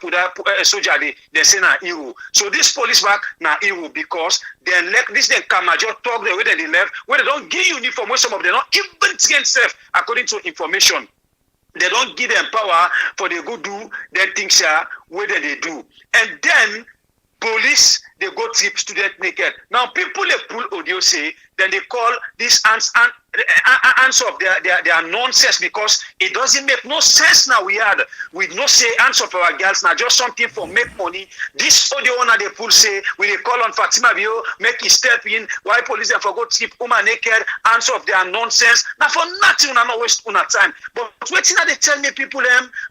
with a soldier they say na hero. So this police back na hero because they let this then come just talk the way they left where they don't give uniform where some of them not even train self according to information. They don't give them power for they go do their things here where they do. And then police they go trip student naked. Now people they pull audio say then they call this answer of their nonsense because it doesn't make no sense now we no say answer for our girls now just something for make money. This audio owner they pull say we they call on Fatima Bio make it step in why police they forgot trip woman naked answer of their nonsense now for nothing una not waste una time. But waiting they tell me people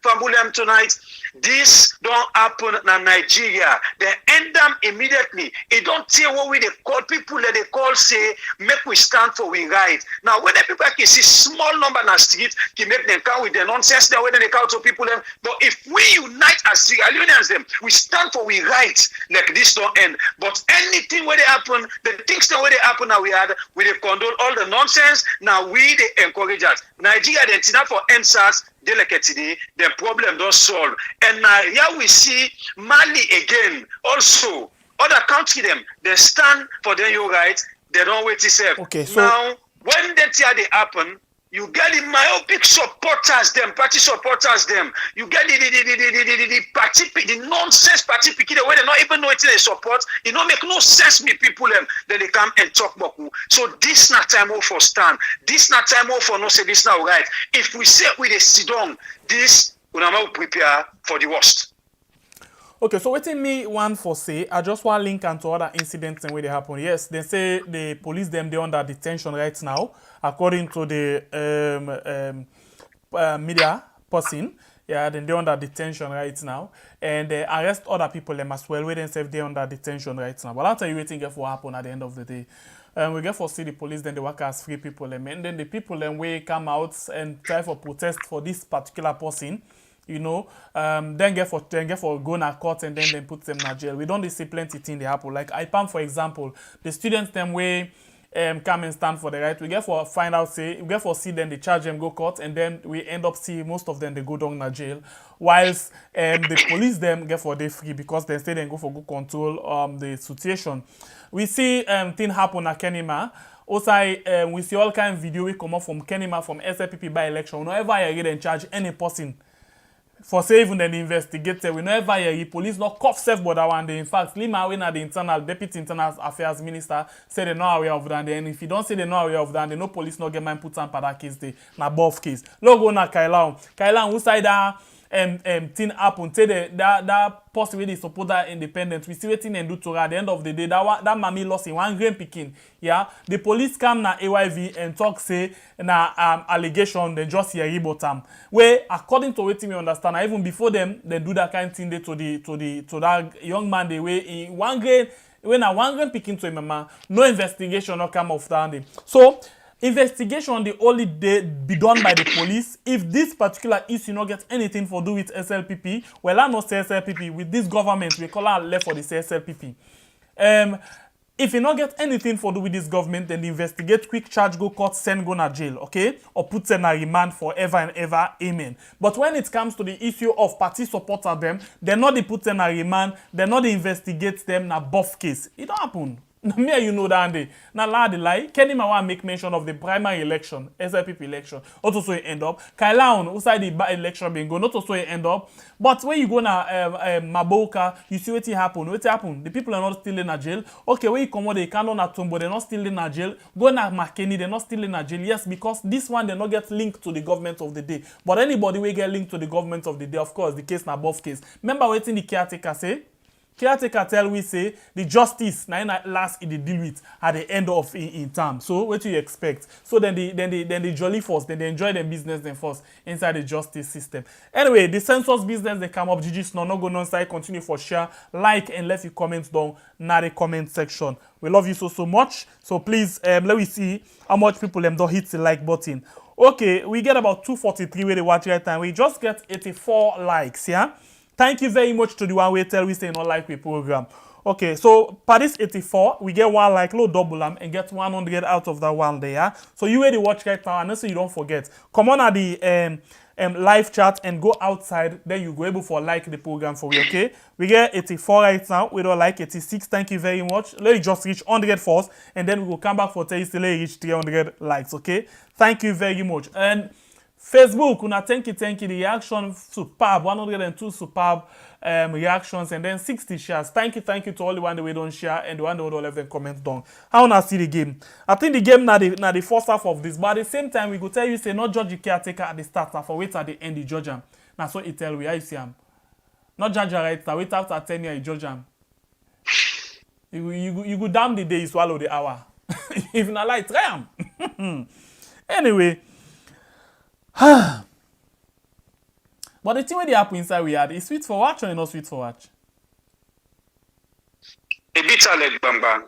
from Bulem tonight this don't happen in Nigeria. They end them immediately immediately. It don't tell what we they call people that they call say make we stand for we right. Now when the people can see small number in the street, can make them count with the nonsense then when they count to people them. But if we unite as Sierra Leoneans them, we stand for we right, like this don't end. But anything where they happen, the things that where they happen now we had, we they condone all the nonsense. Now we they encourage us. Nigeria they not for NSAS. They like it today, the problem don't solve. And now here we see Mali again. Also, other country them, they stand for their your rights, they don't wait to serve. Okay, so now when that here they happen, you get the myopic supporters, them party supporters, them. You get the party, the nonsense party picking the way they not even know it they support. It don't make no sense me people them that they come and talk about. So this not time off for stand. This not time off for no say this now right. If we say we they sit down, this we now prepare for the worst. okay, so waiting me one for say, I just want link and to other incidents and where they happen. Yes, they say the police them they under detention right now, according to the media person. Yeah, then they under detention right now, and they arrest other people them as well. Where themselves they under detention right now. But I'll tell you waiting get for happen at the end of the day. We get for see the police, then they work as free people them, and then the people them way come out and try for protest for this particular person. You know, then get for go na court and then put them in jail. We don't see plenty things they happen. Like IPAM, for example, the students them way come and stand for the right. We get for find out say we get for see them they charge them go court and then we end up see most of them they go down na jail. Whilst the police them get for they free because they say they go for good control the situation. We see thing happen at Kenema. Also, we see all kind of video we come up from Kenema from SLPP by election. Whenever I get in charge any person. For say even then investigator, we never hear the police not cough self but that one day. In fact, Lima when the internal deputy internal affairs minister said they not aware of that. And if you don't say they not aware of that, they no police not get man put on for that case day. Na both case. Logo na Kailan who side that thing happen. Say that possibly support that independent. We see what thing and do to her. At the end of the day, that mommy lost in 1 gram picking. Yeah, the police come na AYV and talk say na allegation they just hear about them. Where according to what we understand, even before them they do that kind of thing they to that young man they way in 1 gram when a 1 gram picking to him mama, no investigation not come of that. So investigation the only day be done by the police. If this particular issue not get anything for do with SLPP, well I not say SLPP with this government we call her left for the SLPP. If you not get anything for do with this government, then investigate, quick charge, go court, send go na jail, okay? Or put them in a remand forever and ever, amen. But when it comes to the issue of party supporter them, they're not the put them in a remand, they're not the investigate them na buff case. It don't happen. Me you know that day. Now la the lie. Kenny Mawa make mention of the primary election, SLPP election. Also so it end up. Kailaun, who side the election being go, not also it end up. But when you go na Maboka, you see what happen. What happen? The people are not still in a jail. Okay, when you come out, they cannot na Tumbo, they're not still in a jail. Go na Makeni, they're not still in a jail. Yes, because this one they not get linked to the government of the day. But anybody will get linked to the government of the day, of course, the case na above case. Remember what the caretaker say? Caretaker tell we say the justice na last in the deal with at the end of in term. So what do you expect? So then the jolly force, then they enjoy their business then first inside the justice system. Anyway, the census business they come up. GG no go on side. Continue for share, like and left your comments down in the comment section. We love you so much. So please let me see how much people don't hit the like button. Okay, we get about 243 where they watch right time. We just get 84 likes, yeah. Thank you very much to the one we tell we say not like we program. Okay, so per this 84, we get 1 like, low double and get 100 out of that one there. Yeah? So you already watch right now, and so you don't forget. Come on at the live chat and go outside. Then you go able for like the program for you. Okay, we get 84 right now. We don't like 86. Thank you very much. Let it just reach 100 first, and then we will come back for tell you till it reach 300 likes. Okay, thank you very much. And Facebook, una thank you, the reaction superb, 102 superb reactions, and then 60 shares. Thank you to all the one that we don't share and the one that we don't leave them comment down. How wanna see the game? I think the game now the first half of this, but at the same time we go tell you say not judge the caretaker at the start, for wait at the end the judge him. Now so it tell we how you see him. Not judge right now, wait after 10 years you judge him. You go damn the day you swallow the hour. If not like try him. Anyway. But the thing where they happen inside we had is sweet for watch or not sweet for watch? A bit like bang.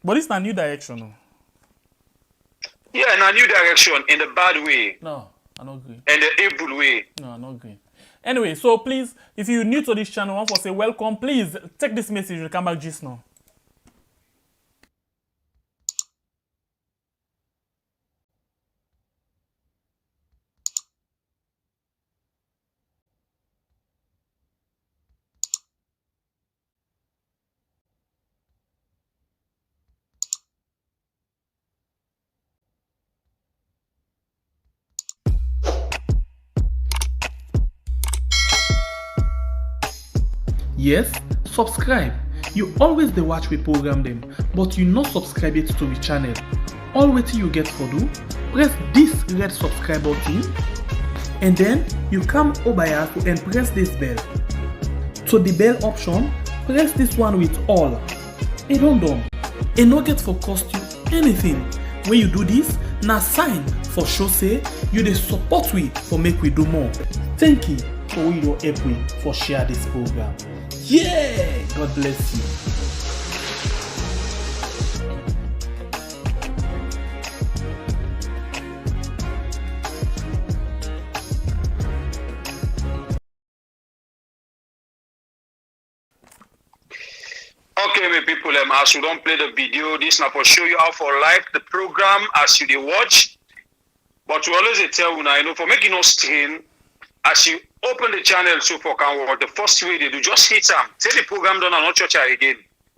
But it's a new direction. No? Yeah, in a new direction, in the bad way. No, I don't agree. And the evil way. No, I don't agree. Anyway, so please, if you're new to this channel, I want to say welcome. Please take this message and come back just now. Yes, subscribe. You always dey watch we program them, but you not subscribe yet to the channel. All wetin you get for do, press this red subscribe button, and then you come over here and press this bell. To the bell option, press this one with all. It don't done. It no get for cost you anything. When you do this, na sign for show say you dey support we for make we do more. Thank you for we don help we for share this program. Yeah, God bless you. Okay, my people, as you don't play the video, this now for show you how for like the program as you dey watch. But we always dey tell you, for making no strain, as you open the channel so for can work, the first way they do, just hit them. Say the program done and not church again.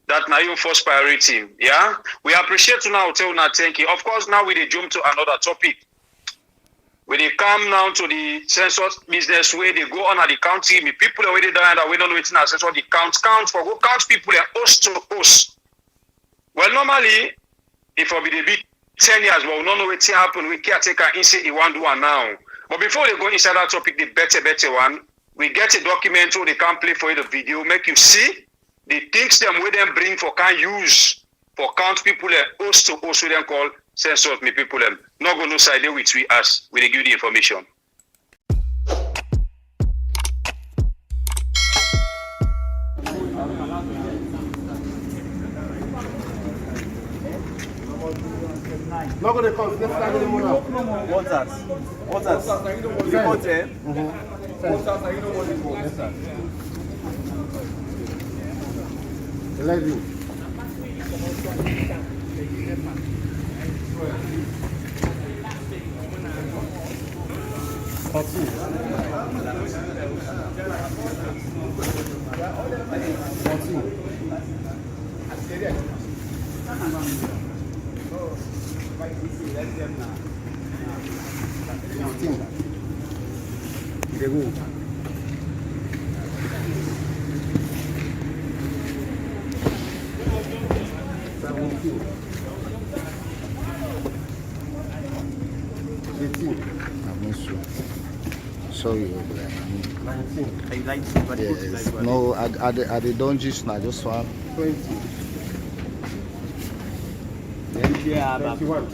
That now your first priority. Yeah? We appreciate you now, tell you now, thank you. Of course, now we dey jump to another topic. When they come now to the census business where they go on at the county, me people already dying that we don't know it's not census the count for go count people and host to host. Well, normally, if I be the big 10 years, but we don't know what's happen, we can't take an say he want to do one now. But before they go inside that topic, the better one, we get a document so they can play for you the video, make you see the things them where them bring for can use for count people and host to host we them call census me people them. Not going to side with we as we give the information. Not going to come. Let's start with the money. What's that? What's that? Report there. What's that? You don't want to go. Yes, sir. 11. Sorry, yes. No, I don't just now, just one. 20. 21.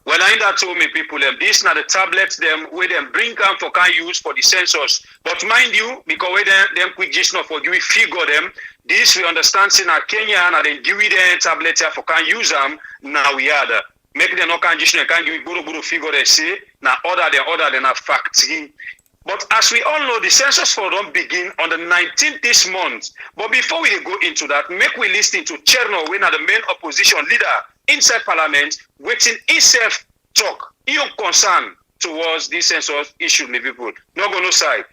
Well, I that told me people this now the tablets them where them bring them for can use for the census. But mind you, because where them quick just not for we figure them. This we understand in Kenya and then give them tablets for can use them. Now we are the make them no can just can give good figure they say now order than a factory. But as we all know, the census for don't begin on the 19th this month. But before we go into that, make we listen to Cherno, when the main opposition leader inside Parliament, waiting himself talk, your concern towards this census issue, my people. Not go no side.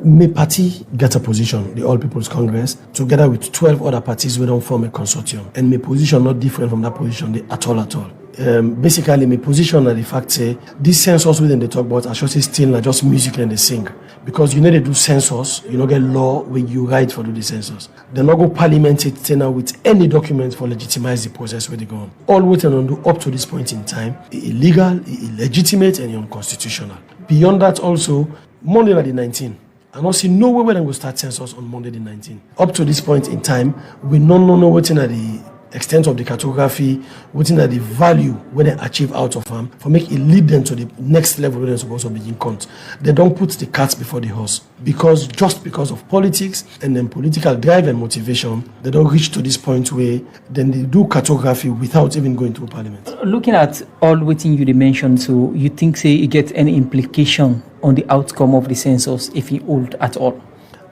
My party get a position, the All People's Congress, together with 12 other parties, we don't form a consortium. And my position not different from that position at all. Basically, my position and the fact say this census within the talk about I should say still not just music and they sing. Because you need to do census, you don't get law when you write for do the census. They not go parliament it now with any document for legitimize the process where they go on. All what they do up to this point in time, illegal, illegitimate, and unconstitutional. Beyond that also, Monday the 19th. I don't see no way where they go start census on Monday the 19th. Up to this point in time, we don't know what's in the extent of the cartography, waiting at the value when they achieve out of them, for make it lead them to the next level where they're supposed to begin count. They don't put the cart before the horse. Because just because of politics and then political drive and motivation, they don't reach to this point where then they do cartography without even going through parliament. Looking at all waiting you mentioned, so you think say it gets any implication on the outcome of the census if it hold at all?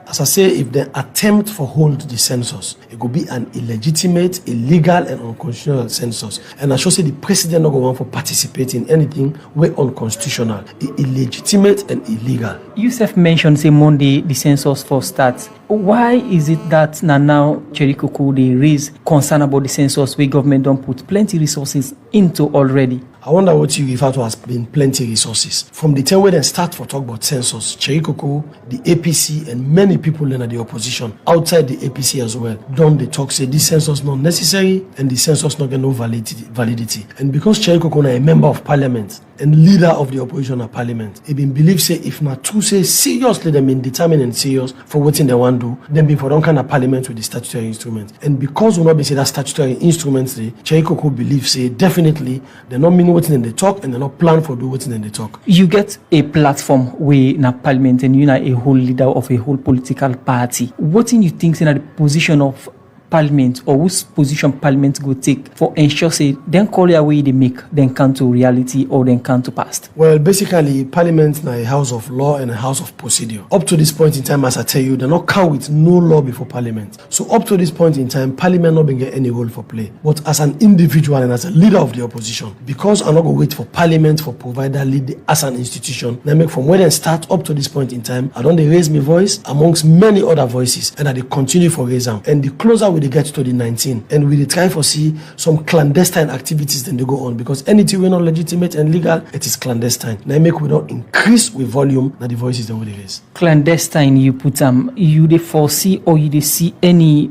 As I say, if they attempt for hold the census, it could be an illegitimate, illegal, and unconstitutional census. And I should say the president not going for participate in anything way unconstitutional, illegitimate and illegal. Yusuf mentioned say Monday the census for starts. Why is it that now Cherikoko they raise concern about the census where government don't put plenty resources into already? I wonder what you refer to as being plenty resources. From the time when they start for talk about census, Cherikoko, the APC, and many people in the opposition outside the APC as well, don't they talk say this census not necessary and the census not get no validity. And because Cherikoko is a member of parliament and leader of the opposition at parliament, it been believed say if not two say seriously they mean determined and serious for what they want to do, then before don't kind of parliament with the statutory instrument. And because we not be say that statutory instruments, Cherikoko believes say definitely they not mean what in the talk and they not plan for do what in the talk. You get a platform where na parliament and you are a whole leader of a whole political party. What in you think in the position of parliament or whose position parliament go take for ensure say then call your way they make then come to reality or then come to past? Well, basically parliament is a house of law and a house of procedure. Up to this point in time, as I tell you, they not come with no law before parliament. So up to this point in time, parliament not been get any role for play. But as an individual and as a leader of the opposition, because I'm not going to wait for parliament for provider lead as an institution, they make from when they start up to this point in time, I don't they raise my voice amongst many other voices and I they continue for raise them. And the closer we get to the 19 and we try for see some clandestine activities then they go on, because anything we're not legitimate and legal, it is clandestine. Now make we don't increase with volume that the voices then will raise. Clandestine you put you they foresee or you they see any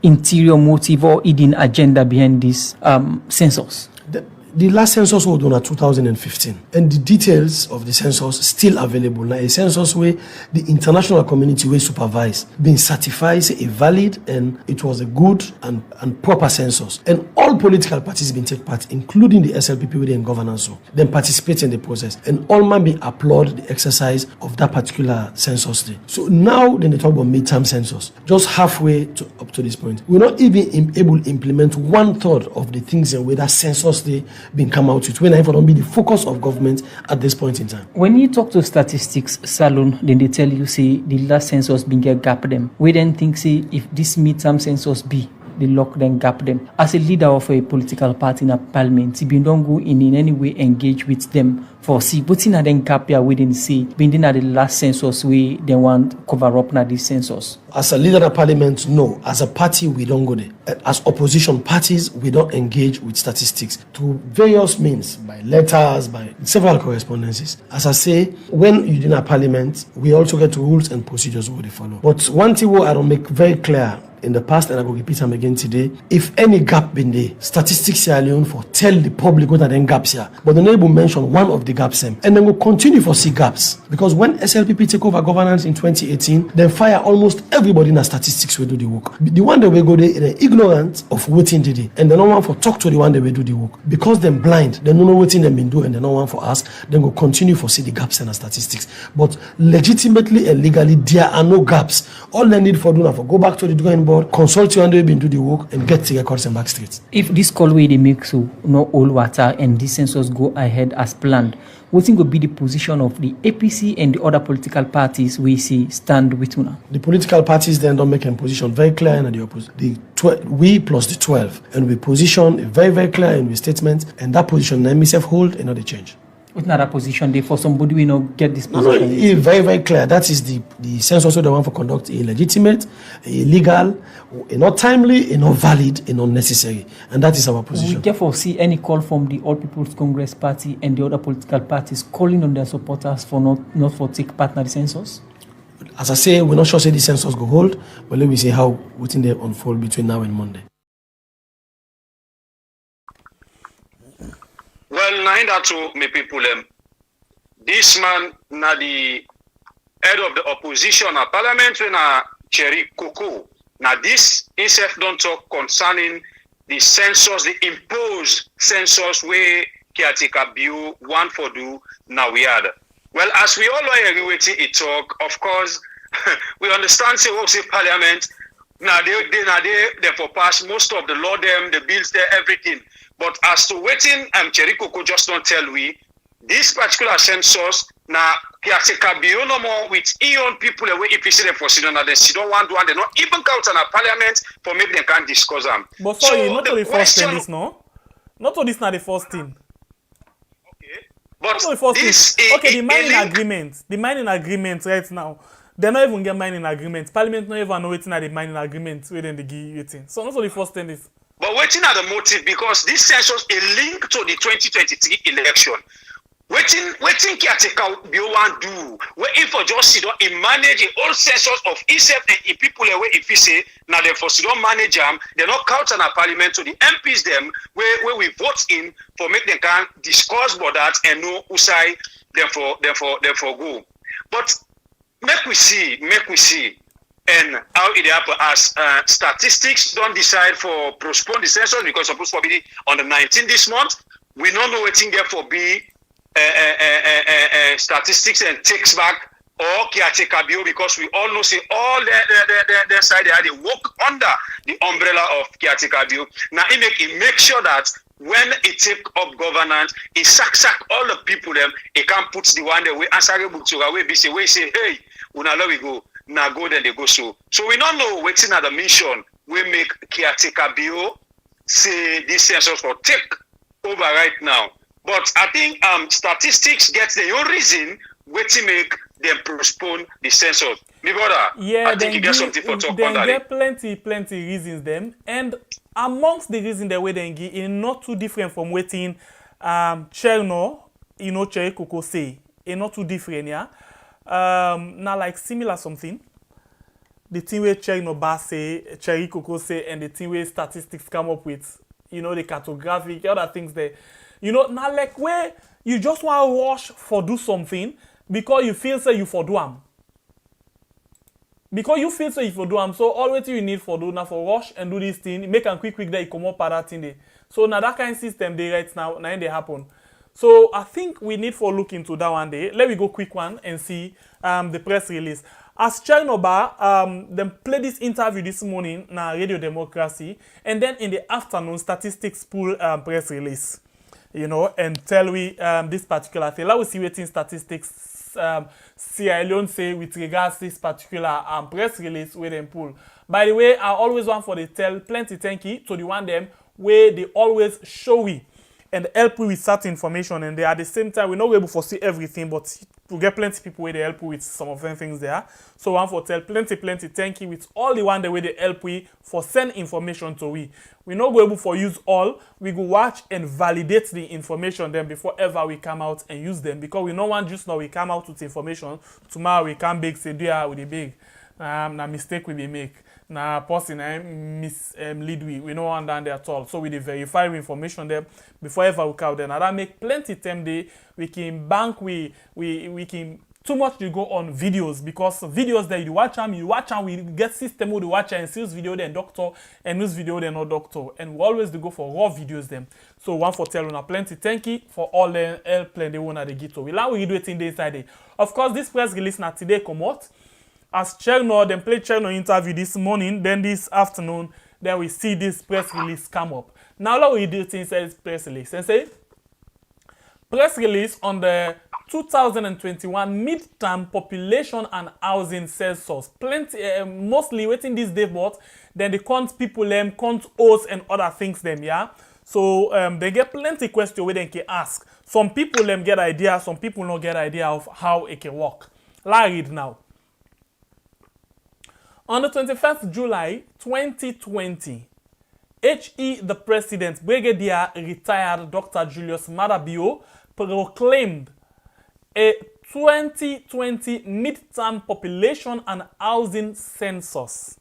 interior motive or hidden agenda behind this census? The last census was done in 2015, and the details of the census still available. Now, a census where the international community will supervise, being certified as a valid and it was a good and proper census. And all political parties been take part, including the SLPP within governance, so then participate in the process. And all man be applaud the exercise of that particular census day. So now, then they talk about midterm census, just halfway up to this point. We're not even able to implement 1/3 of the things in where that census day been come out with, when I don't be the focus of government at this point in time. When you talk to statistics salon, then they tell you say the last census been get gap them. We then think say if this midterm census be the lock then gap them. As a leader of a political party in a parliament, you don't go in any way engage with them for see but in then gap here we didn't see being at the last census we they want cover up now this census. As a leader of parliament, no. As a party, we don't go there. As opposition parties, we don't engage with statistics through various means, by letters, by several correspondences. As I say, when you're in a parliament, we also get rules and procedures we follow. But one thing I don't make very clear in the past, and I will repeat them again today, if any gap been there, statistics Sierra Leone for tell the public what are them gaps here. But the neighbor mention one of the gaps and then we'll continue for see gaps. Because when SLPP take over governance in 2018, then fire almost everybody in the statistics will do the work. The one that will go there, they're ignorant of waiting today. And they don't want for talk to the one that will do the work. Because they're blind, they don't know what them been doing and they don't want for us, then we'll continue for see the gaps in the statistics. But legitimately and legally, there are no gaps. All they need for doing is for go back to the drawing board, consult you and they been do the work and get the records and back straight. If this call way they make so no all water and this census go ahead as planned, what will be the position of the APC and the other political parties we see stand with una? The political parties then don't make a position very clear in the opposition. We plus the 12, and we position very, very clear in the statement, and that position MSF hold and not the change. With another position there for somebody we not get this position? No, it's very, very clear. That is the census they want for conduct illegitimate, illegal, not timely, not valid, not necessary. And that is our position. We therefore see any call from the All People's Congress Party and the other political parties calling on their supporters for not for take part in the census? As I say, we're not sure say the census go hold, but let me see how within they unfold between now and Monday. Well, now that to me people, this man na the head of the opposition at parliament when Cherikoko. Now this himself don't talk concerning the census, the imposed census where caretaker bill one for do now we had. Well, as we all are agree with it talk, of course, we understand say what say parliament. Now they for pass most of the law them, the bills there, everything. But as to waiting, Cherry Coco just don't tell we this particular census now caretaker bill no more with eon people away if you see them for sit down, they don't want to, and they not even count on a parliament for maybe they can't discuss them. But sorry, so not the first thing this no? Not to this not the first thing. Okay. But this okay, the mining agreement right now. They not even get mining agreement. Parliament not even know waiting at the mining agreement within the waiting. So not the first thing is. But waiting at the motive because this census is linked to the 2023 election. Waiting caretaker bill one do. Waiting for just sit down and manage the whole census of itself and people away if you say now they for sit down manage them, they not count on a parliament to the MPs them where we vote in for make them can discuss about that and know who say therefore go. But make we see, and how it happen as statistics don't decide for postpone the census because supposed to be on the 19th this month. We don't know waiting there for be statistics and takes back or caretaker bill because we all know say all their side they work under the umbrella of caretaker bill. Now it make sure that when it take up governance, it sack all the people them. It can put the one that we answerable to away. Be say we say hey, una let we go. Now go then they go so. So we don't know waiting at the mission. We make caretaker bill say this census will take over right now. But I think statistics get the own reason waiting make them postpone the census. Me brother, yeah, I think you get something for talk on that. There plenty reasons them, and amongst the reasons the way they give is not too different from waiting Cherno, Cherry Coco say. It's not too different, yeah. Now like similar something. The thing where Cherno say, Cherry Coco say, and the thing where statistics come up with, the cartographic, other things there. Now like where you just want to rush for do something because you feel say you for do them. Because you feel so if you do them, so all what you need for do now for rush and do this thing, make them quick that you come up that thing there. So now that kind of system they right now they happen. So I think we need for look into that one day. Let me go quick one and see the press release. As Chernobyl, them play this interview this morning na Radio Democracy, and then in the afternoon statistics pull press release, and tell we this particular thing. Let us see what in statistics Sierra Leone say with regards to this particular press release where them pull. By the way, I always want for the tell plenty thank you to the one them where they always show we and help you with certain information, and they at the same time we're not able to see everything, but we get plenty people where they help you with some of them things there. So one for tell plenty thank you with all the one the way they help we for send information to we. We're not able for use all. We go watch and validate the information then before ever we come out and use them, because we no want just now we come out with information. Tomorrow we come big say do with the big. Na mistake we be make. Na person mislead we no want down there at all. So we dey verify information there before ever we count them. And that make plenty time day we can bank we can too much to go on videos, because videos that you watch them we get system who the watch and see video then doctor and news video then no doctor, and we always do go for raw videos them. So one for tell una plenty thank you for all the help plenty one at the ghetto. We like we do it in the inside day. Of course this press release na today come out. As Cherno, then play Cherno interview this morning, then this afternoon, then we see this press release come up. Now, let we do it inside press release. And say, press release on the 2021 midterm population and housing census. Plenty, mostly waiting this day, but then they count people, count oaths and other things them, yeah? So, they get plenty questions where they can ask. Some people get idea, some people not get idea of how it can work. Let's read now. On the 21st July 2020, HE, the President, Brigadier retired Dr. Julius Madabio, proclaimed a 2020 midterm population and housing census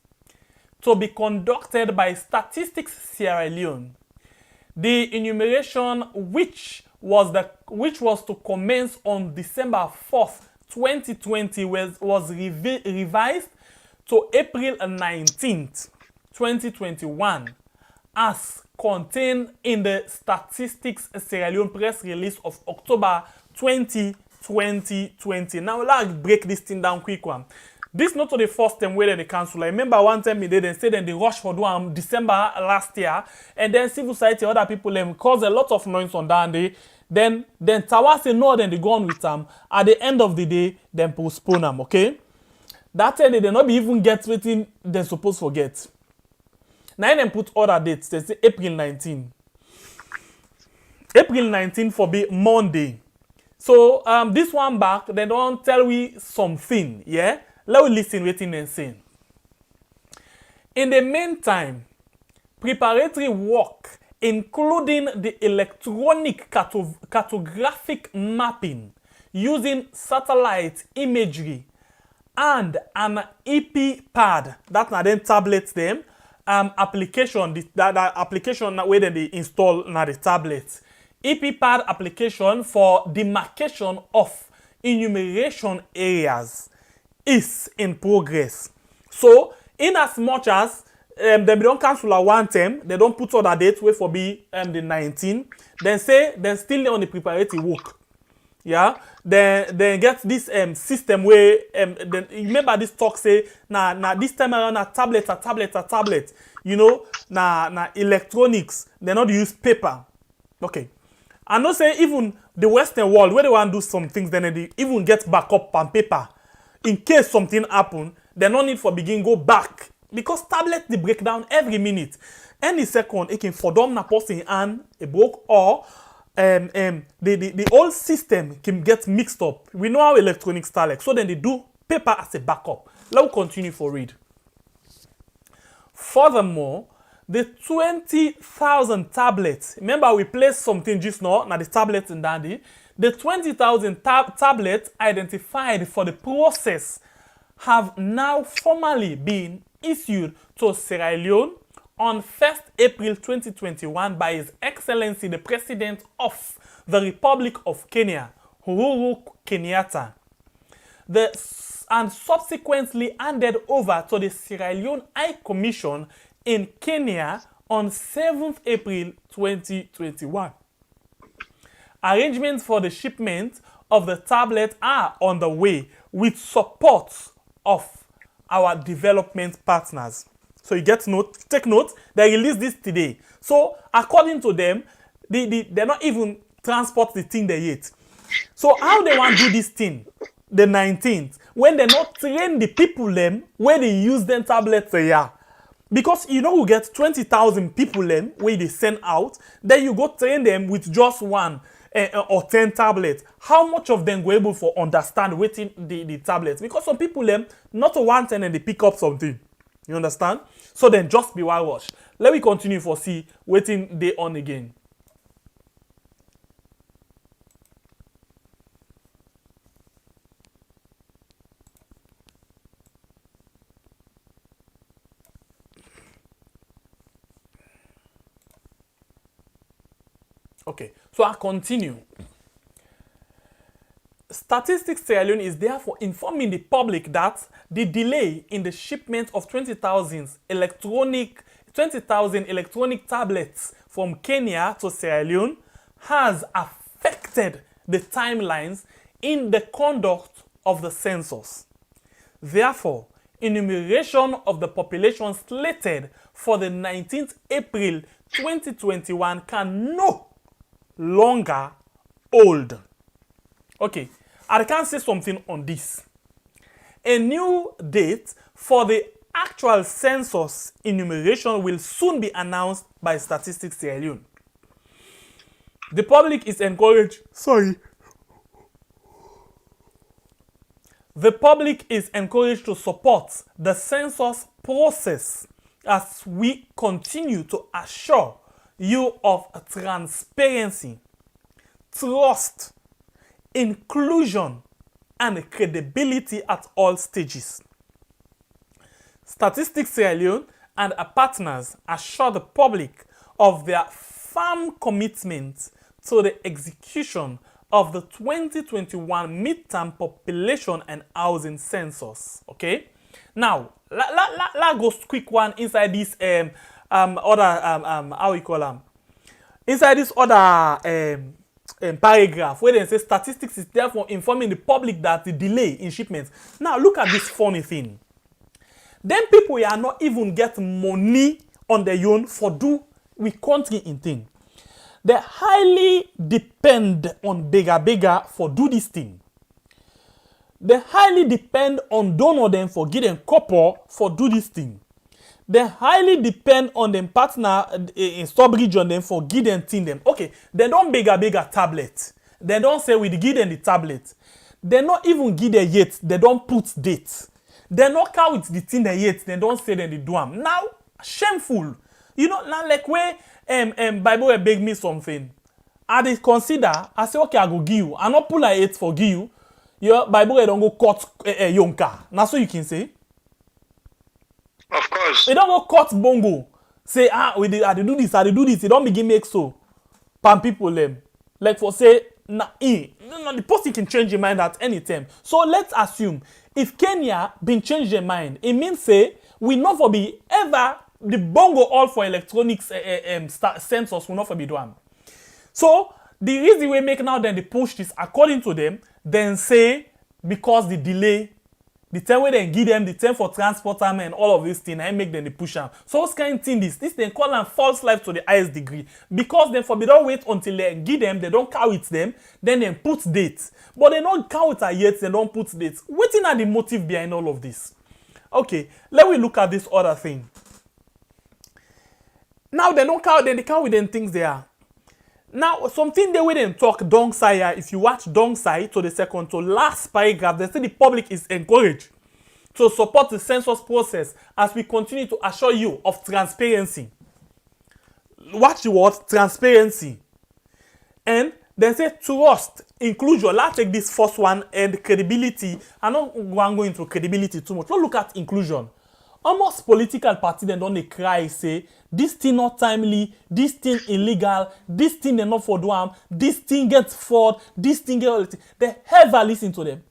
to be conducted by Statistics Sierra Leone. The enumeration, which was to commence on December 4th, 2020, was revised to April 19th, 2021, as contained in the Statistics Sierra Leone press release of October 2020. Now let's break this thing down quick one. This not the first time where they cancel. I remember one time they said then they rush for do December last year, and then civil society other people cause a lot of noise on that day. Then Tawa say no, then they go on with them. At the end of the day, then postpone them. Okay, that day they not be even get waiting they're supposed to get. Now then put other dates. They say April 19. April 19 for be Monday. So this one back, they don't tell we something, yeah. Let me listen waiting and saying. In the meantime, preparatory work, including the electronic cartographic mapping using satellite imagery and an EP pad, that's not them tablets them, application, that application where they install na the tablets. EP pad application for demarcation of enumeration areas is in progress. So, in as much as they don't cancel a one term, they don't put other dates where for be the 19, then say they're still on the preparatory work. Yeah, then get this system where then remember this talk say na this time around a tablet. You know, na electronics, they not use paper. Okay. I know say even the Western world where they want to do some things, then they even get backup on paper. In case something happen, they no need for begin go back. Because tablet they break down every minute. Any second, it can for them na person and a broke or the whole system can get mixed up. We know how electronics start like. So then they do paper as a backup. Let me continue for read. Furthermore, the 20,000 tablets, remember we placed something just now the tablets in Dandy. The 20,000 tablets identified for the process have now formally been issued to Sierra Leone on 1st April 2021 by His Excellency the President of the Republic of Kenya, Uhuru Kenyatta, and subsequently handed over to the Sierra Leone High Commission in Kenya on 7th April 2021. Arrangements for the shipment of the tablet are on the way with support of our development partners. So you take note, they released this today. So according to them, they're not even transport the thing they yet. So how they want to do this thing, the 19th, when they not train the people them where they use them tablets here? Because you know we get 20,000 people them where they send out, then you go train them with just one or 10 tablets. How much of them go able for understand waiting the tablets? Because some people them not one 10 and they pick up something. You understand? So then just be well watch. Let me continue for see waiting day on again. Okay, so I continue. Statistics Sierra Leone is therefore informing the public that the delay in the shipment of 20,000 electronic tablets from Kenya to Sierra Leone has affected the timelines in the conduct of the census. Therefore, enumeration of the population slated for the 19th April 2021 can no longer hold. Okay, I can say something on this. A new date for the actual census enumeration will soon be announced by Statistics Sierra Leone. The public is encouraged, The public is encouraged to support the census process as we continue to assure you of transparency, trust, inclusion, and credibility at all stages. Statistics Sierra Leone and our partners assure the public of their firm commitment to the execution of the 2021 midterm population and housing census. Okay? Now, let's go quick one inside this how we call them, inside this other paragraph where they say statistics is therefore informing the public that the delay in shipments. Now look at this funny thing. Then people are not even get money on their own for do we country in thing. They highly depend on bigger for do this thing. They highly depend on donor them for give them copper for do this thing. They highly depend on them partner in sub-region them for give them thing them. Okay, they don't bigger tablet. They don't say we give them the tablet. They not even give them yet. They don't put dates. They not count the thing they yet. They don't say them they do them. Now, shameful. You know, now like where Bible will beg me something. I dey consider, I say okay, I go give you. I not pull like 8 for give you. Your Bible don't go cut yonka. Now so you can say. Of course. They don't go cut bongo. Say, I do this. They don't begin make so. Pan people them. Like for say, the person can change your mind at any time. So let's assume, if Kenya been change their mind, it means say, we not for be ever, the bongo all for electronics sensors will not for be done. So, the reason we make now then they push this according to them, then say, because the delay, the time where they give them the time for transport time and all of these things, I make them they push them. So what's kind of thing this they call them false life to the highest degree. Because then for they don't wait until they give them, they don't count it them, then they put dates. But they don't count it yet, they don't put dates. Waiting at the motive behind all of this. Okay, let me look at this other thing. Now they don't count, then they count with them things there. Now, something they will then talk dongside, if you watch dongside to the second to last paragraph, they say the public is encouraged to support the census process as we continue to assure you of transparency. Watch the word transparency. And they say trust, inclusion. Let's take this first one and credibility. I'm not going to go into credibility too much. Let's look at inclusion. Almost political party then don't they cry say this thing not timely, this thing illegal, this thing they not for do am, this thing gets fraud, this thing get they ever listen to them.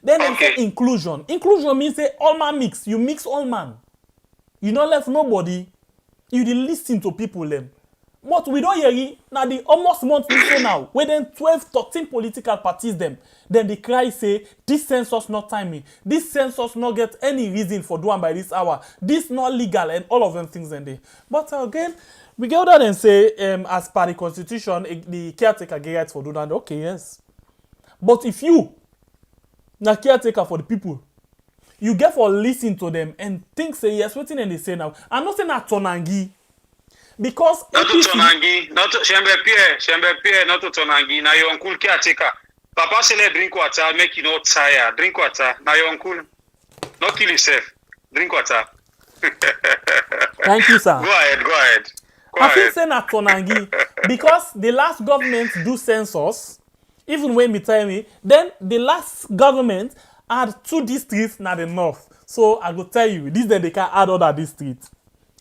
Then they say inclusion. Inclusion means say all man mix. You mix all man. You don't left nobody. You dey listen to people them. But we don't hear it. Now the almost month so now, where then 12, 13 political parties them, then they cry say, this census not timing, this census not get any reason for doing by this hour, this not legal and all of them things and they. But again, we go down and say, as per the constitution, the caretaker get rights for doing that. Okay, yes. But if you, na caretaker for the people, you get for listen to them and think say, yes, what thing they say now. I'm not saying that Tonangi. Because not to Tonangi, not to Shembe Pierre, not to Tonangi. Now your uncle caretaker. Papa say drink water, make you not tired. Drink water. Now your uncle, not kill yourself. Drink water. Thank you, sir. Go ahead. I think say na Tonangi because the last government do census, even when me tell me, then the last government had 2 districts na the north. So I go tell you, this then they can add other districts.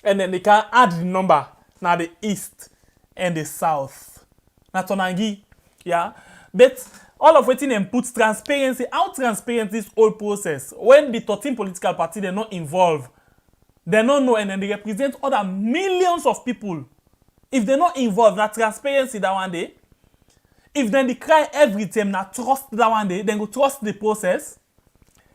And then they can add the number na the east and the south. Na Tonangi, yeah. But all of waiting and put transparency. How transparent this whole process? When the 13 political parties they're not involved, they don't know, and then they represent other millions of people. If they're not involved, na transparency that one day. If then they cry every time, na trust that one day, then go trust the process.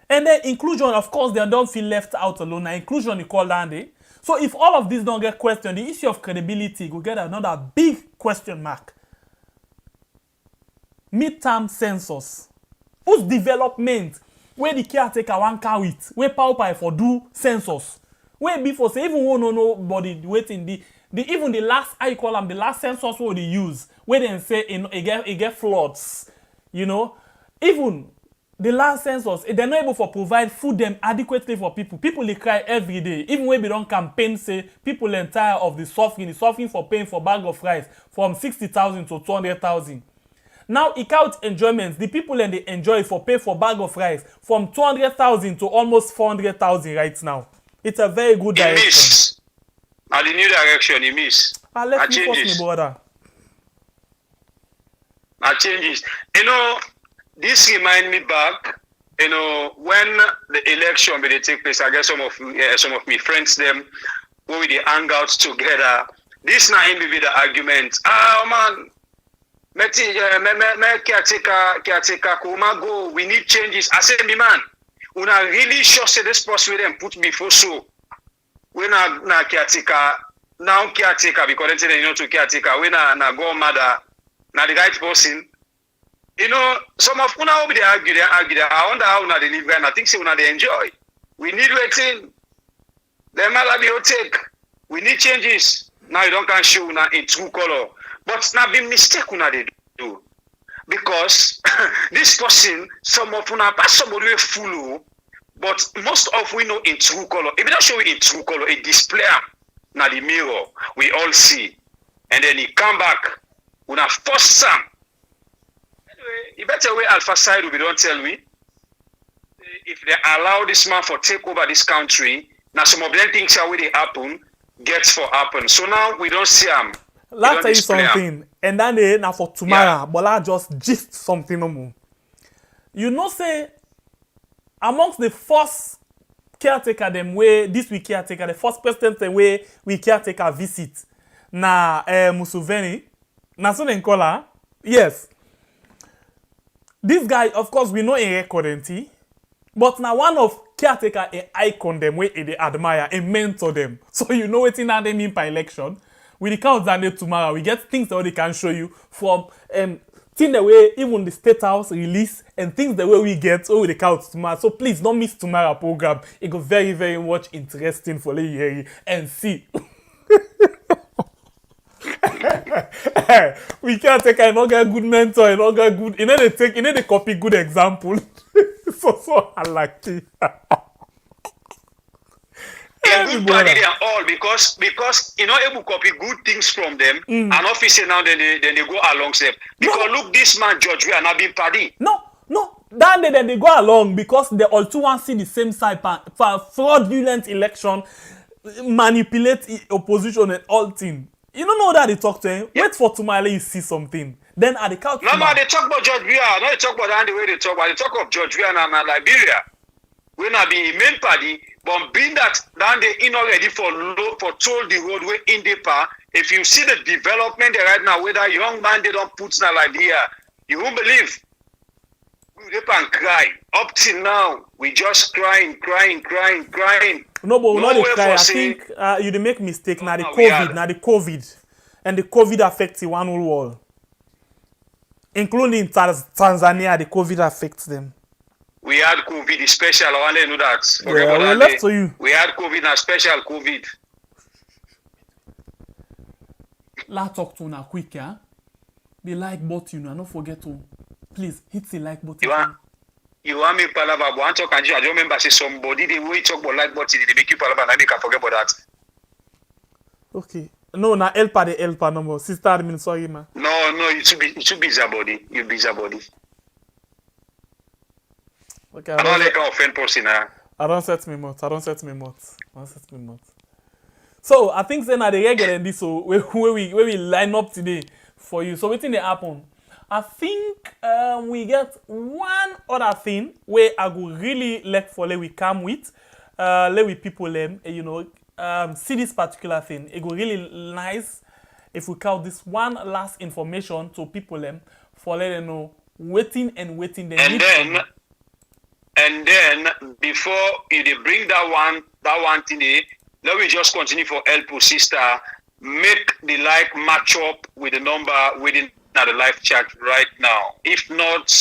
And then inclusion, of course, they don't feel left out alone. Na inclusion you call that day. So if all of this don't get questioned, the issue of credibility will get another big question mark. Midterm census. Whose development? Where the caretaker one can with? Where power for do census? Where before say even one nobody waiting even the last I call them the last census what they use where they say it get floods, you know, even the last census they're not able to provide food them adequately for people. People they cry every day. Even when we don't campaign say people are tired of the suffering for paying for bag of rice from 60,000 to 200,000. Now it count enjoyments. The people and they enjoy for pay for bag of rice from 200,000 to almost 400,000 right now. It's a very good direction. Miss. Now the new direction, he miss. Let me force me, brother. Now changes. You know, this remind me back. You know, when the election will take place, I guess some of my friends them where we dey hang out together. This na him be the argument. Man, me caretaker, Kuma go. We need changes. I say, me man, una really sure say this person with them put before so. We na caretaker, now caretaker because they know to caretaker. We na go mother, na the right person. You know, some of una will be argue. I wonder how una they live and I think say una they enjoy. We need waiting. The matter be take. We need changes. Now you don't can show una in true color. But now be mistake una they do. Because this person, some of una pass somebody will follow, but most of we know in true color. If you don't show it in true color, it display now the mirror. We all see. And then he come back. Una force some. Anyway, you better way Alpha side will be don't tell me. If they allow this man for take over this country, now some of them things are where they happen, gets for happen. So now we don't see them. Let's tell you something. And then they now for tomorrow, but I just gist something no more. You know, say amongst the first caretaker them way this week caretaker, the first president them way we caretaker visit na Museveni. Na so den call her. Yes. This guy, of course, we know in recording, but now one of caretaker a icon them way they admire, a mentor them. So you know what in that they mean by election. With the count that tomorrow, we get things that they can show you from things the way even the State House release and things the way we get over the count tomorrow. So please don't miss tomorrow program. It go very, very much interesting for you hear and see. We can't take a good mentor and get good. You know they copy good example. so I like it. Everybody they are all because you know able copy good things from them and officer now then they go alongside. Because look this man George we are not being party. No. Then they go along because they all two want see the same side for fraudulent election, manipulate opposition and all things. You don't know that they talk to him. Yeah. Wait for tomorrow you see something. Then at the couch. No, they talk about George Weah. No, they talk about the way they talk about. They talk of George Weah and Liberia. We not be main party, but being that down they in already for toll the road way in the par. If you see the development there right now, where that young man they don't put na Liberia, you won't believe. We rip and cry. Up till now, we just crying. No, but we not cry. I think you make mistake now. The COVID, and the COVID affects the one whole world, including Tanzania. The COVID affects them. We had COVID special. I want to know that. Yeah, we left to you. We had COVID and special COVID. Let's talk to una quick, yeah. The like button, don't forget to please hit the like button. You want me palaver, but I talk and I don't remember say somebody they will talk about like button, they make you palaver and I make I forget about that. Okay. No, na helper no more. Sister admin, sorry man. No, you should be busy body. You busy body. Okay. I don't like an offend person now. I don't set me mouth. So I think then at the regular this so where we line up today for you. So what's in the happen? I think we get one other thing where I go really like for we come with let we people see this particular thing. It go really nice if we count this one last information to people for let them know waiting them. And then before you bring that one thing, let me just continue for help sister. Make the like match up with the number within the live chat right now. If not,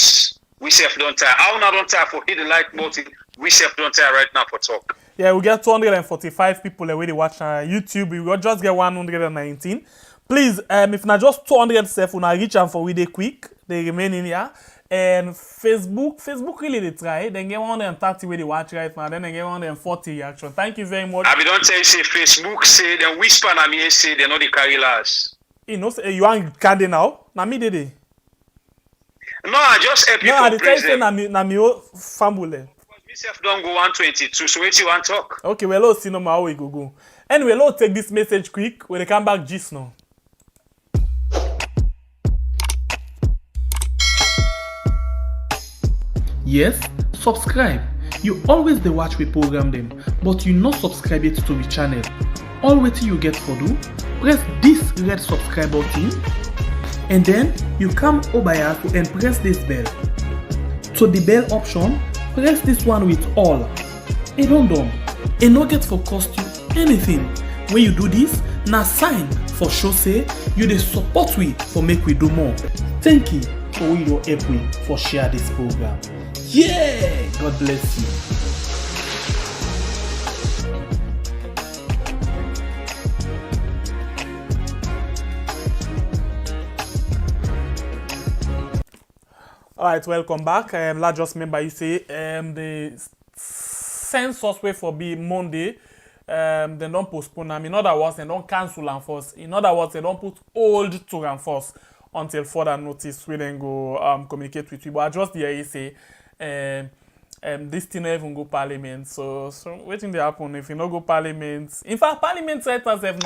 we self don't tire. I don't tire for hit the like button. We self don't tire right now for talk. Yeah, we get 245 people already watching YouTube. We will just get 119. Please, if not just 200 self, we reach them for we quick. They remain in here. And Facebook really they try. Then get 130 where they watch right now. Then they get 140 reaction. Thank you very much. I don't tell you say Facebook say then whisper na me say they know the carry last. You know say you want candy now? Na me did it. No, I just help you to praise them. Na me family. Myself don't go 122. So wait you want talk? Okay, well let's see no how we go. Anyway, let's take this message quick when they come back just now. Yes, subscribe. You always dey watch we program them, but you not subscribe yet to the channel. all wetin you get for do, press this red subscribe button and then you come over here to and press this bell. To the bell option, press this one with all. E don done. E no get for cost you anything. When you do this, na sign for show say you dey support we for make we do more. Thank you for your help we for share this program. Yeah, God bless you. All right, welcome back. Let's just remember you say the census way for be Monday. They don't postpone them. In other words, they don't cancel them first. In other words, they don't put hold to them first until further notice. We then go communicate with you. But I just hear you say this thing not even go parliament. So waiting to happen if you not go parliament. In fact, parliament right now have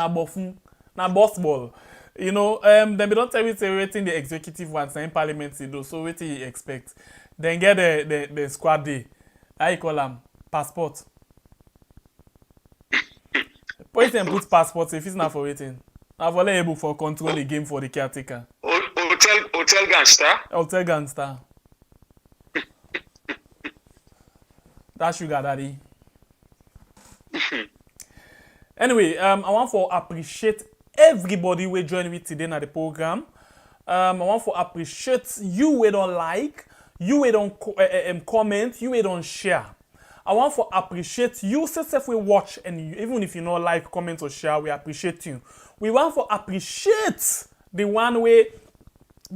na boss ball. You know, then they don't tell you say waiting the executive ones in parliament to do. So what do you expect? Then get the squad day. How you call them? Passport. Point and put passport if it's not for waiting. I've only able for control the game for the caretaker. Hotel gangster. Hotel gangster. That sugar daddy. Anyway, I want to appreciate everybody who join me today in the program. I want to appreciate you who don't like, you who don't comment, you who don't share. I want to appreciate you if we watch and even if you don't like, comment or share, we appreciate you. We want to appreciate the one way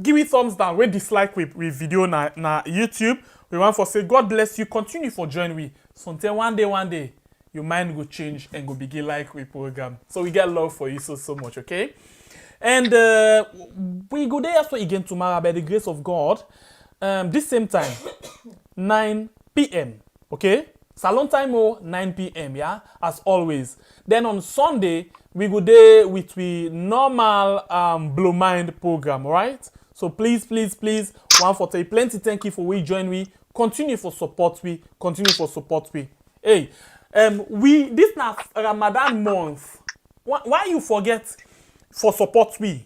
give it thumbs down, we dislike with video na YouTube. We want to say God bless you, continue for join we. So until one day, your mind will change and go begin like we program. So we get love for you so much, okay? And we go there also again tomorrow by the grace of God. This same time, 9 p.m. Okay? Salon time 9 p.m. yeah, as always. Then on Sunday, we go there with the normal Blow Mind program, right? So please, one for say plenty thank you for we join we. Continue for support we. Hey, this now Ramadan month. Why you forget for support we?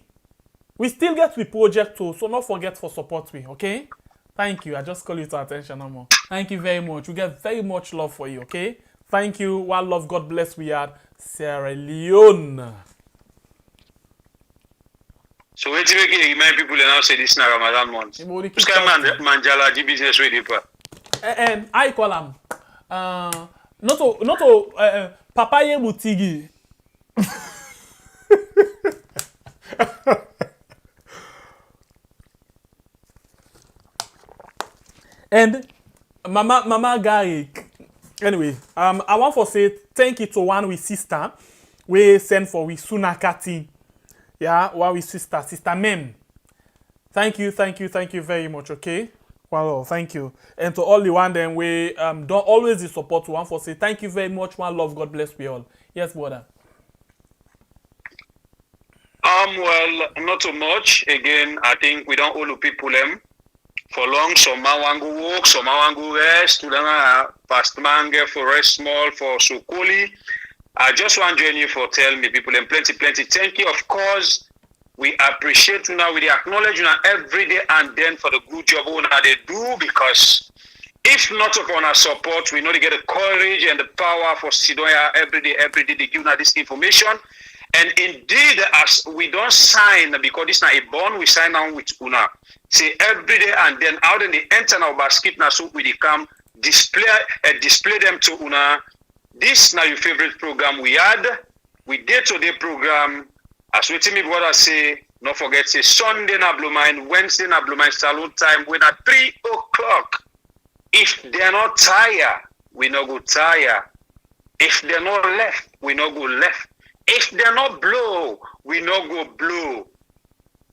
We still get we project too, so not forget for support we, okay? Thank you. I just call you to attention no more. Thank you very much. We get very much love for you, okay? Thank you. One love. God bless. We are Sierra Leone. So wait till we remind people now say this is Ramadan month. Which kind of manjala the business ready for? I call him. Not Papaye Butigi. And Mama Gary. Anyway, I want to say thank you to one with sister. We send for we Sunakati. Yeah, one with sister Mem. Thank you very much, okay? Well, thank you. And to all the one then we don't always support one for say thank you very much. One love, God bless we all. Yes, brother. Well, not too much. Again, I think we don't all people them. For long, some man want go work, some man want go rest. Student past mange for rest small for Sokoli. I just want to join you for tell me people and plenty. Thank you. Of course, we appreciate you now. We acknowledge you now every day and then for the good job they do, because if not upon our support, we know to get the courage and the power for Sidonia every day they give now this information. And indeed, as we don't sign, because this is not a bond, we sign on with Una. Say every day and then out in the internal basket now, so we come display them to Una. This now your favorite program we had. We did today program. As we tell me brother say, not forget say Sunday na Blow Mind, Wednesday na Blow Mind salon time when at 3 o'clock. If they're not tired, we no go tired. If they're not left, we no go left. If they're not blow, we no go blow.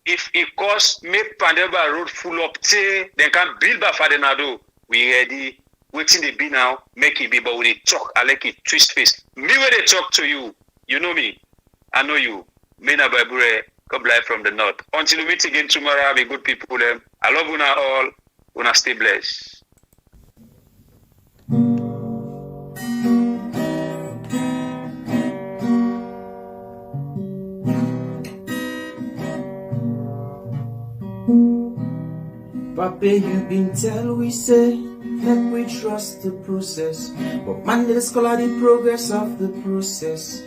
If it costs make Pandeba road full up, they can build back for the nado. We ready. Waiting the be now, make it be, but when they talk, I like it twist face. Me when they talk to you, you know me. I know you. Me na Babure, come live from the north. Until we meet again tomorrow, be good people. I love una all. Una stay blessed. Papa, you been tell we say, make we trust the process. But man, let's call the progress of the process.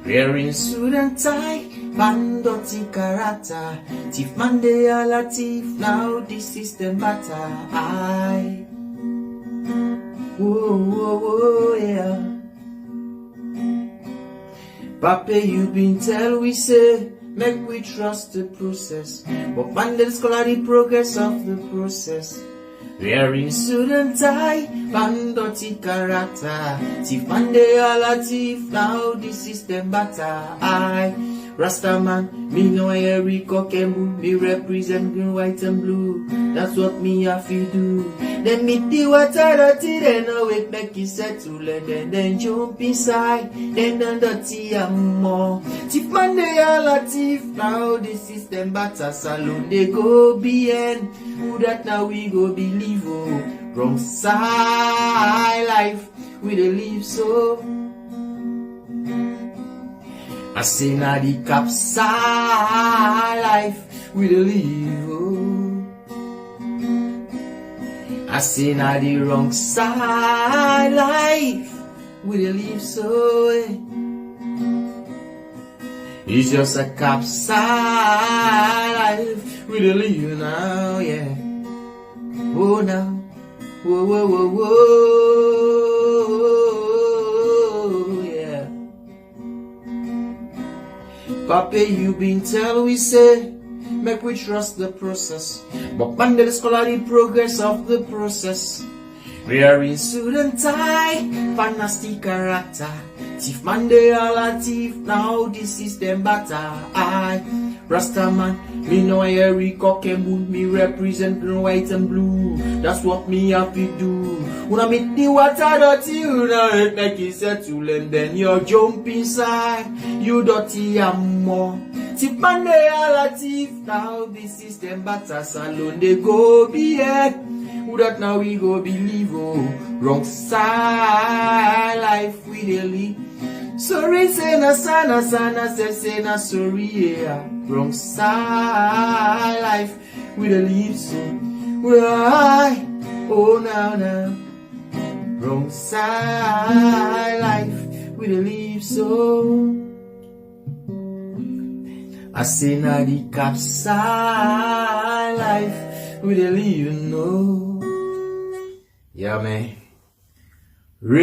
Wearing suit and tie, bandoti karata. Thief man, they all a thief, now the system batter. Aye. Whoa, whoa, whoa, yeah. Papa, you been tell we say, make we trust the process. But man, let's call the progress of the process. Wearing suit and tie, bandoti karata. Thief man, they all a thief, now the system batter. Aye. Rasta man, me know every cock and bull. Me represent green, white and blue. That's what me have to do. Then meet the water dirty, then awake make it settle, and then jump inside, then dirty and more. Thief man, they all a thief, now the system batter. Salon they go behind. Who that now we go believe? Oh, wrong side life we dey live so. I say na the capside life we dey live. Oh, I say na the wrong side life we dey live so. It's just a capside life we dey live now, yeah. Oh now, whoa, whoa, whoa, whoa, yeah. Papa, you been tell we say, make we trust the process. But man, let's call the progress of the process. Wearing suit and tie, fantastic character. Thief man, they all a thief, now the system batter. I, Rasta man, me know every cock and bull. Me represent green, white and blue. That's what me have to do. When I meet the water dirty, you know it make it settle, and then you jump inside. You dirty and more. Thief man, they all a thief, now the system batter. Salon they go behind. Who that now we go believe? Oh, wrong side life we dey live. Sorry, say na sana, say na sorry, yeah. Wrong side life we dey live so. Why? Oh, now. Wrong side life we dey live so. I say na the capside life we dey live, no. Yeah, man. Really.